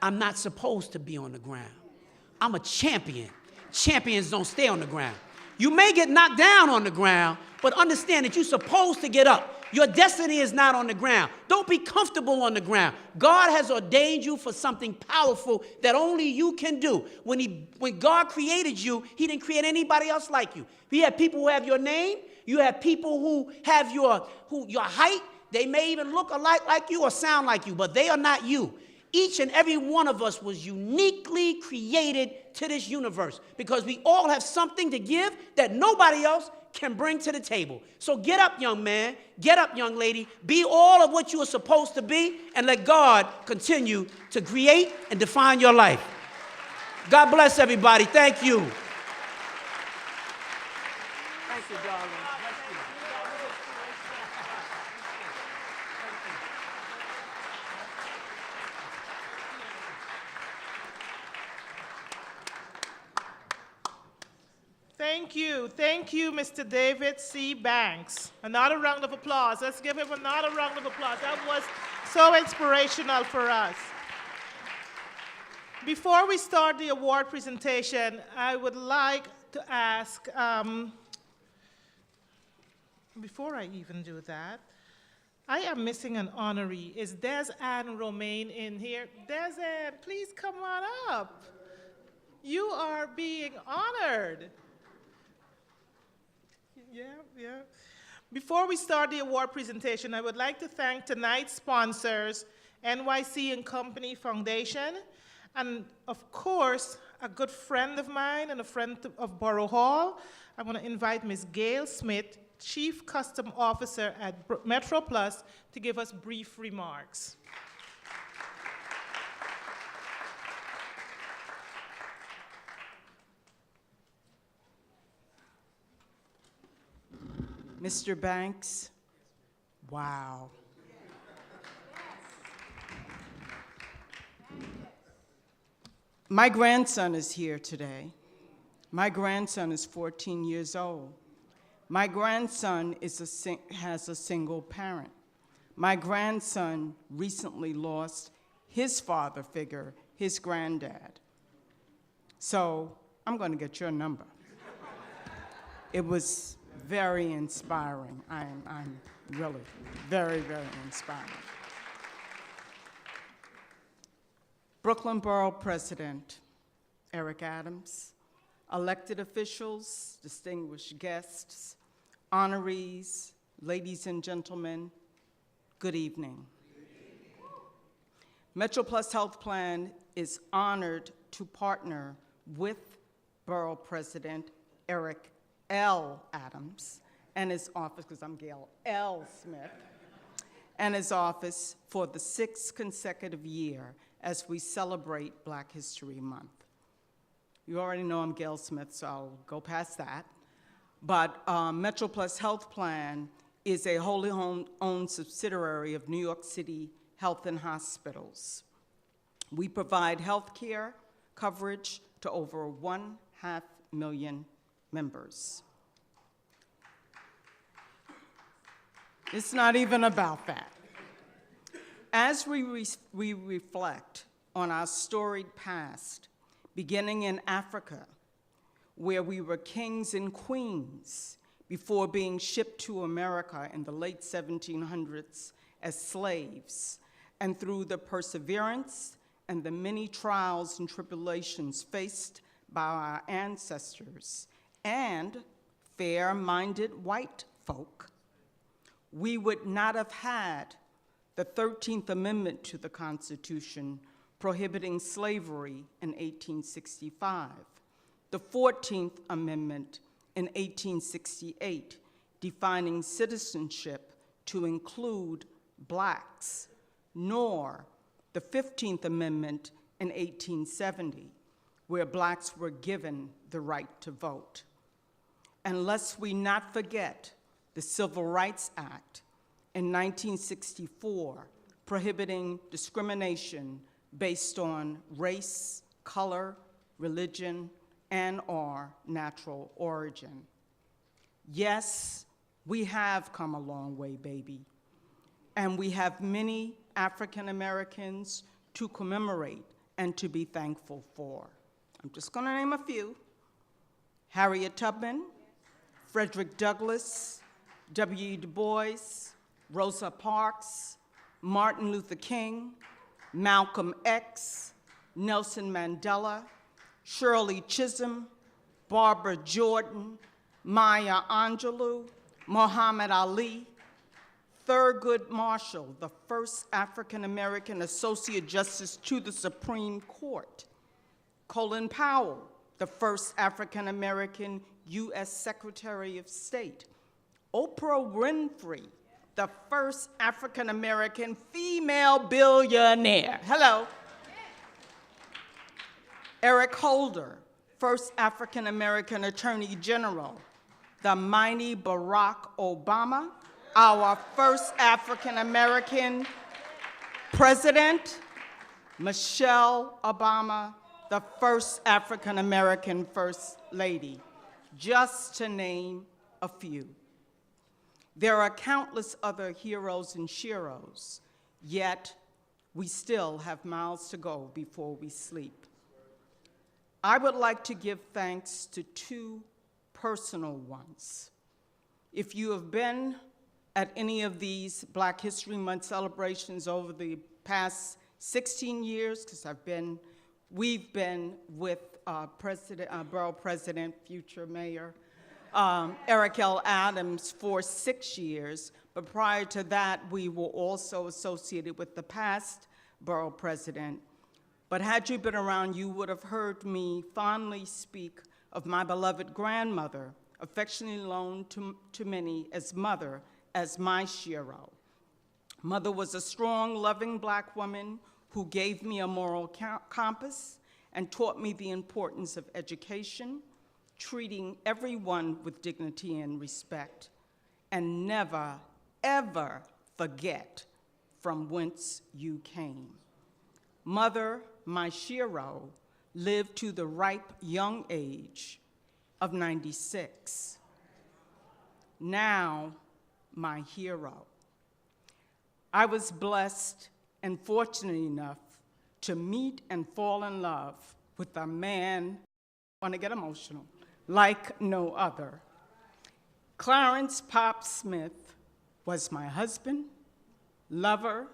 I'm not supposed to be on the ground. I'm a champion. Champions don't stay on the ground. You may get knocked down on the ground, but understand that you're supposed to get up. Your destiny is not on the ground. Don't be comfortable on the ground. God has ordained you for something powerful that only you can do. When God created you, he didn't create anybody else like you. He had people who have your name. You have people who have your height. They may even look alike like you or sound like you, but they are not you. Each and every one of us was uniquely created to this universe because we all have something to give that nobody else can bring to the table. So get up, young man. Get up, young lady. Be all of what you are supposed to be and let God continue to create and define your life. God bless everybody. Thank you. Thank you, darling. Thank you, Mr. David C. Banks. Another round of applause. Let's give him another round of applause. That was so inspirational for us. Before we start the award presentation, I would like to ask, before I even do that, I am missing an honoree. Is Des Ann Romaine in here? Des Ann, please come on up. You are being honored. Yeah. Before we start the award presentation, I would like to thank tonight's sponsors, NYC and Company Foundation, and of course, a good friend of mine and a friend of Borough Hall. I want to invite Ms. Gail Smith, Chief Custom Officer at Metro Plus, to give us brief remarks. Mr. Banks, wow. My grandson is here today. My grandson is 14 years old. My grandson has a single parent. My grandson recently lost his father figure, his granddad. So I'm going to get your number. It was very inspiring. I'm really very, very inspired. Brooklyn Borough President Eric Adams, elected officials, distinguished guests, honorees, ladies and gentlemen, good evening. Metro Plus Health Plan is honored to partner with Borough President Eric L. Adams and his office, because I'm Gail L. Smith, and his office for the 6th consecutive year as we celebrate Black History Month. You already know I'm Gail Smith, so I'll go past that. But Metro Plus Health Plan is a wholly owned subsidiary of New York City Health and Hospitals. We provide health care coverage to over 500,000 members. It's not even about that. As we reflect on our storied past, beginning in Africa, where we were kings and queens before being shipped to America in the late 1700s as slaves, and through the perseverance and the many trials and tribulations faced by our ancestors and fair-minded white folk, we would not have had the 13th Amendment to the Constitution prohibiting slavery in 1865, the 14th Amendment in 1868 defining citizenship to include blacks, nor the 15th Amendment in 1870, where blacks were given the right to vote. And lest we not forget the Civil Rights Act in 1964, prohibiting discrimination based on race, color, religion, and/or natural origin. Yes, we have come a long way, baby, and we have many African Americans to commemorate and to be thankful for. I'm just going to name a few: Harriet Tubman, Frederick Douglass, W. Du Bois, Rosa Parks, Martin Luther King, Malcolm X, Nelson Mandela, Shirley Chisholm, Barbara Jordan, Maya Angelou, Muhammad Ali, Thurgood Marshall, the first African-American Associate Justice to the Supreme Court, Colin Powell, the first African-American U.S. Secretary of State, Oprah Winfrey, the first African-American female billionaire. Hello. Eric Holder, first African-American Attorney General, the mighty Barack Obama, our first African-American president, Michelle Obama, the first African-American First Lady, just to name a few. There are countless other heroes and sheroes, yet we still have miles to go before we sleep. I would like to give thanks to two personal ones. If you have been at any of these Black History Month celebrations over the past 16 years, because we've been with Borough President, future Mayor, Eric L. Adams for 6 years, but prior to that, we were also associated with the past Borough President. But had you been around, you would have heard me fondly speak of my beloved grandmother, affectionately known to many as Mother, as my Shiro. Mother was a strong, loving Black woman who gave me a moral compass and taught me the importance of education, treating everyone with dignity and respect, and never, ever forget from whence you came. Mother, my Shiro, lived to the ripe young age of 96. Now, my hero. I was blessed and fortunate enough to meet and fall in love with a man, I want to get emotional, like no other. Clarence Pop Smith was my husband, lover,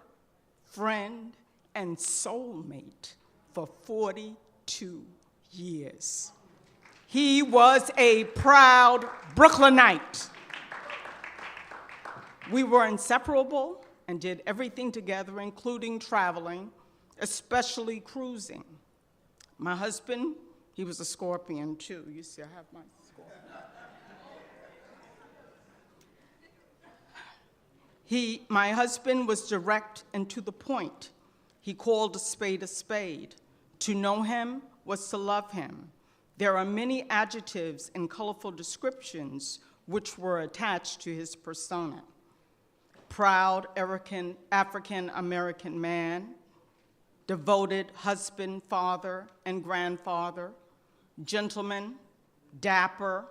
friend, and soulmate for 42 years. He was a proud Brooklynite. We were inseparable and did everything together, including traveling, especially cruising. My husband, he was a Scorpion too. You see, I have my Scorpion. My husband was direct and to the point. He called a spade a spade. To know him was to love him. There are many adjectives and colorful descriptions which were attached to his persona. Proud African-American man, devoted husband, father, and grandfather, gentleman, dapper,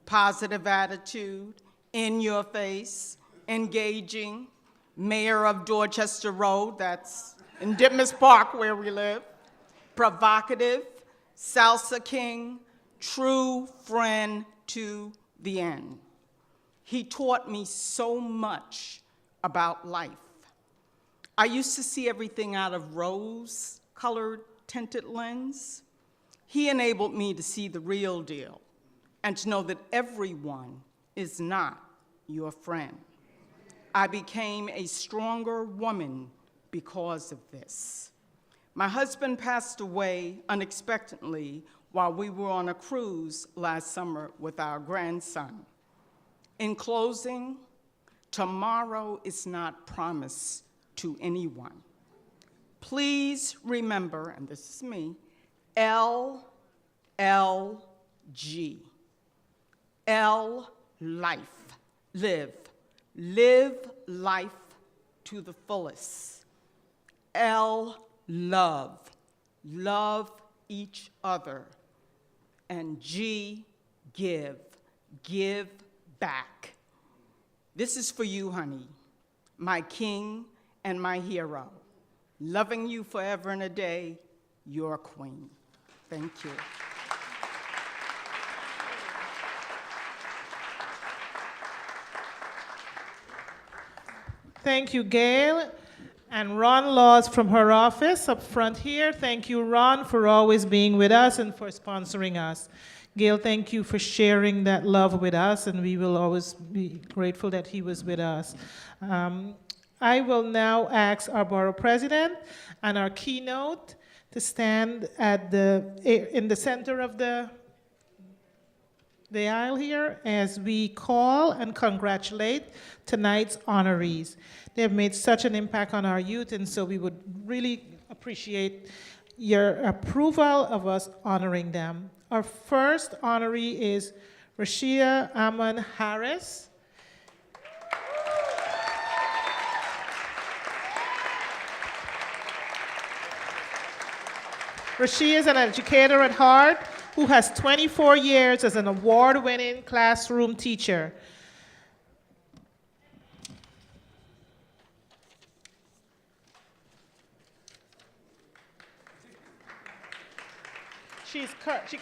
positive attitude, in your face, engaging, mayor of Dorchester Road, that's in Ditmas Park where we live, provocative, salsa king, true friend to the end. He taught me so much about life. I used to see everything out of rose-colored tinted lens. He enabled me to see the real deal and to know that everyone is not your friend. I became a stronger woman because of this. My husband passed away unexpectedly while we were on a cruise last summer with our grandson. In closing, tomorrow is not promised to anyone. Please remember, and this is me, LLG. L, life, live. Live life to the fullest. L, love. Love each other. And G, give. Give back. This is for you, honey, my king and my hero. Loving you forever and a day, your queen. Thank you. Thank you, Gail. And Ron Laws from her office up front here. Thank you, Ron, for always being with us and for sponsoring us. Gail, thank you for sharing that love with us, and we will always be grateful that he was with us. I will now ask our Borough President and our keynote to stand in the center of the aisle here as we call and congratulate tonight's honorees. They have made such an impact on our youth, and so we would really appreciate your approval of us honoring them. Our first honoree is Rashia Aman Harris. Rashia is an educator at heart who has 24 years as an award-winning classroom teacher. She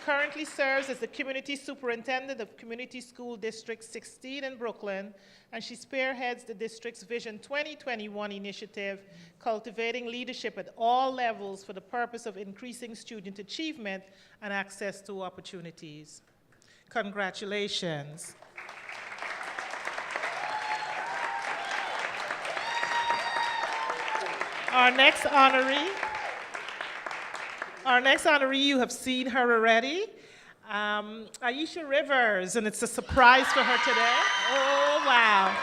currently serves as the Community Superintendent of Community School District 16 in Brooklyn, and she spearheads the district's Vision 2021 initiative, cultivating leadership at all levels for the purpose of increasing student achievement and access to opportunities. Congratulations. Our next honoree, you have seen her already, Aisha Rivers, and it's a surprise for her today. Oh, wow.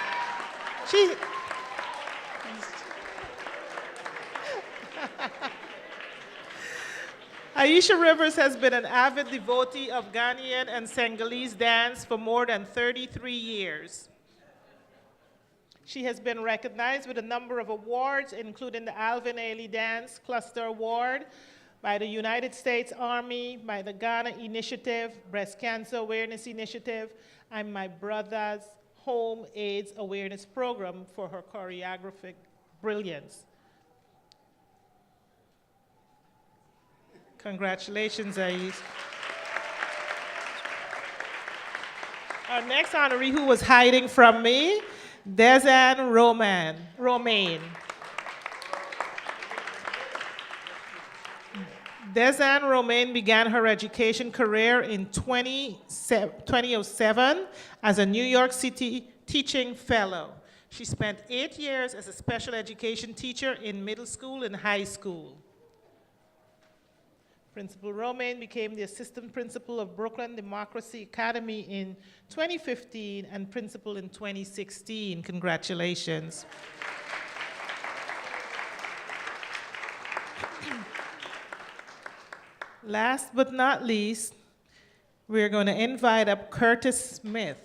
Aisha Rivers has been an avid devotee of Ghanaian and Senegalese dance for more than 33 years. She has been recognized with a number of awards, including the Alvin Ailey Dance Cluster Award by the United States Army, by the Ghana Initiative, Breast Cancer Awareness Initiative, and my brother's Home AIDS Awareness Program for her choreographic brilliance. Congratulations, Ais. Our next honoree, who was hiding from me, Desanne Romaine. Desanne Romaine began her education career in 2007 as a New York City teaching fellow. She spent 8 years as a special education teacher in middle school and high school. Principal Romaine became the assistant principal of Brooklyn Democracy Academy in 2015 and principal in 2016. Congratulations. Last but not least, we're going to invite up Curtis Smith.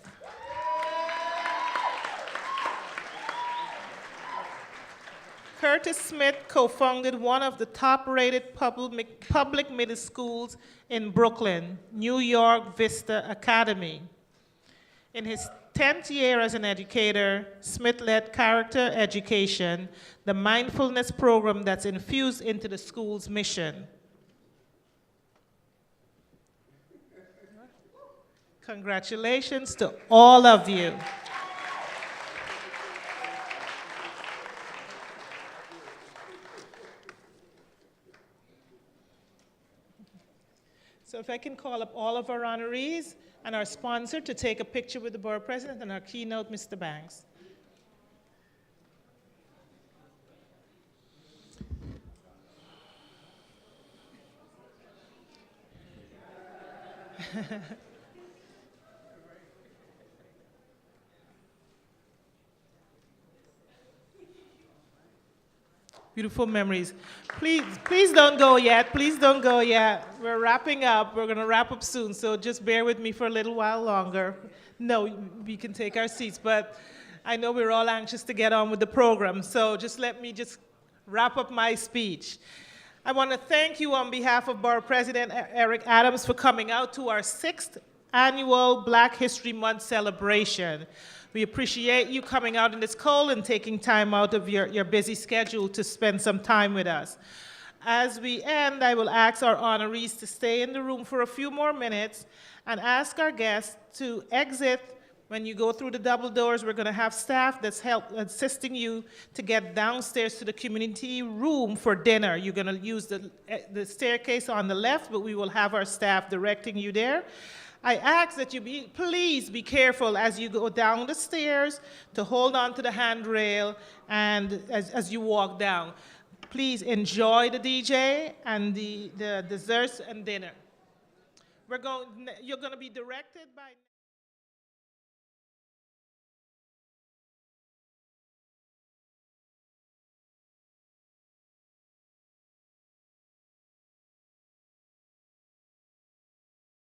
Curtis Smith co-founded one of the top-rated public middle schools in Brooklyn, New York Vista Academy. In his 10th year as an educator, Smith led character education, the mindfulness program that's infused into the school's mission. Congratulations to all of you. So if I can call up all of our honorees and our sponsor to take a picture with the Borough President and our keynote, Mr. Banks. Beautiful memories. Please don't go yet. Please don't go yet. We're wrapping up. We're going to wrap up soon, so just bear with me for a little while longer. No, we can take our seats, but I know we're all anxious to get on with the program, so just let me just wrap up my speech. I want to thank you on behalf of Borough President Eric Adams for coming out to our 6th annual Black History Month celebration. We appreciate you coming out in this cold and taking time out of your busy schedule to spend some time with us. As we end, I will ask our honorees to stay in the room for a few more minutes and ask our guests to exit. When you go through the double doors, we're going to have staff that's assisting you to get downstairs to the community room for dinner. You're going to use the staircase on the left, but we will have our staff directing you there. I ask that you please be careful as you go down the stairs to hold on to the handrail and as you walk down. Please enjoy the DJ and the desserts and dinner. You're going to be directed by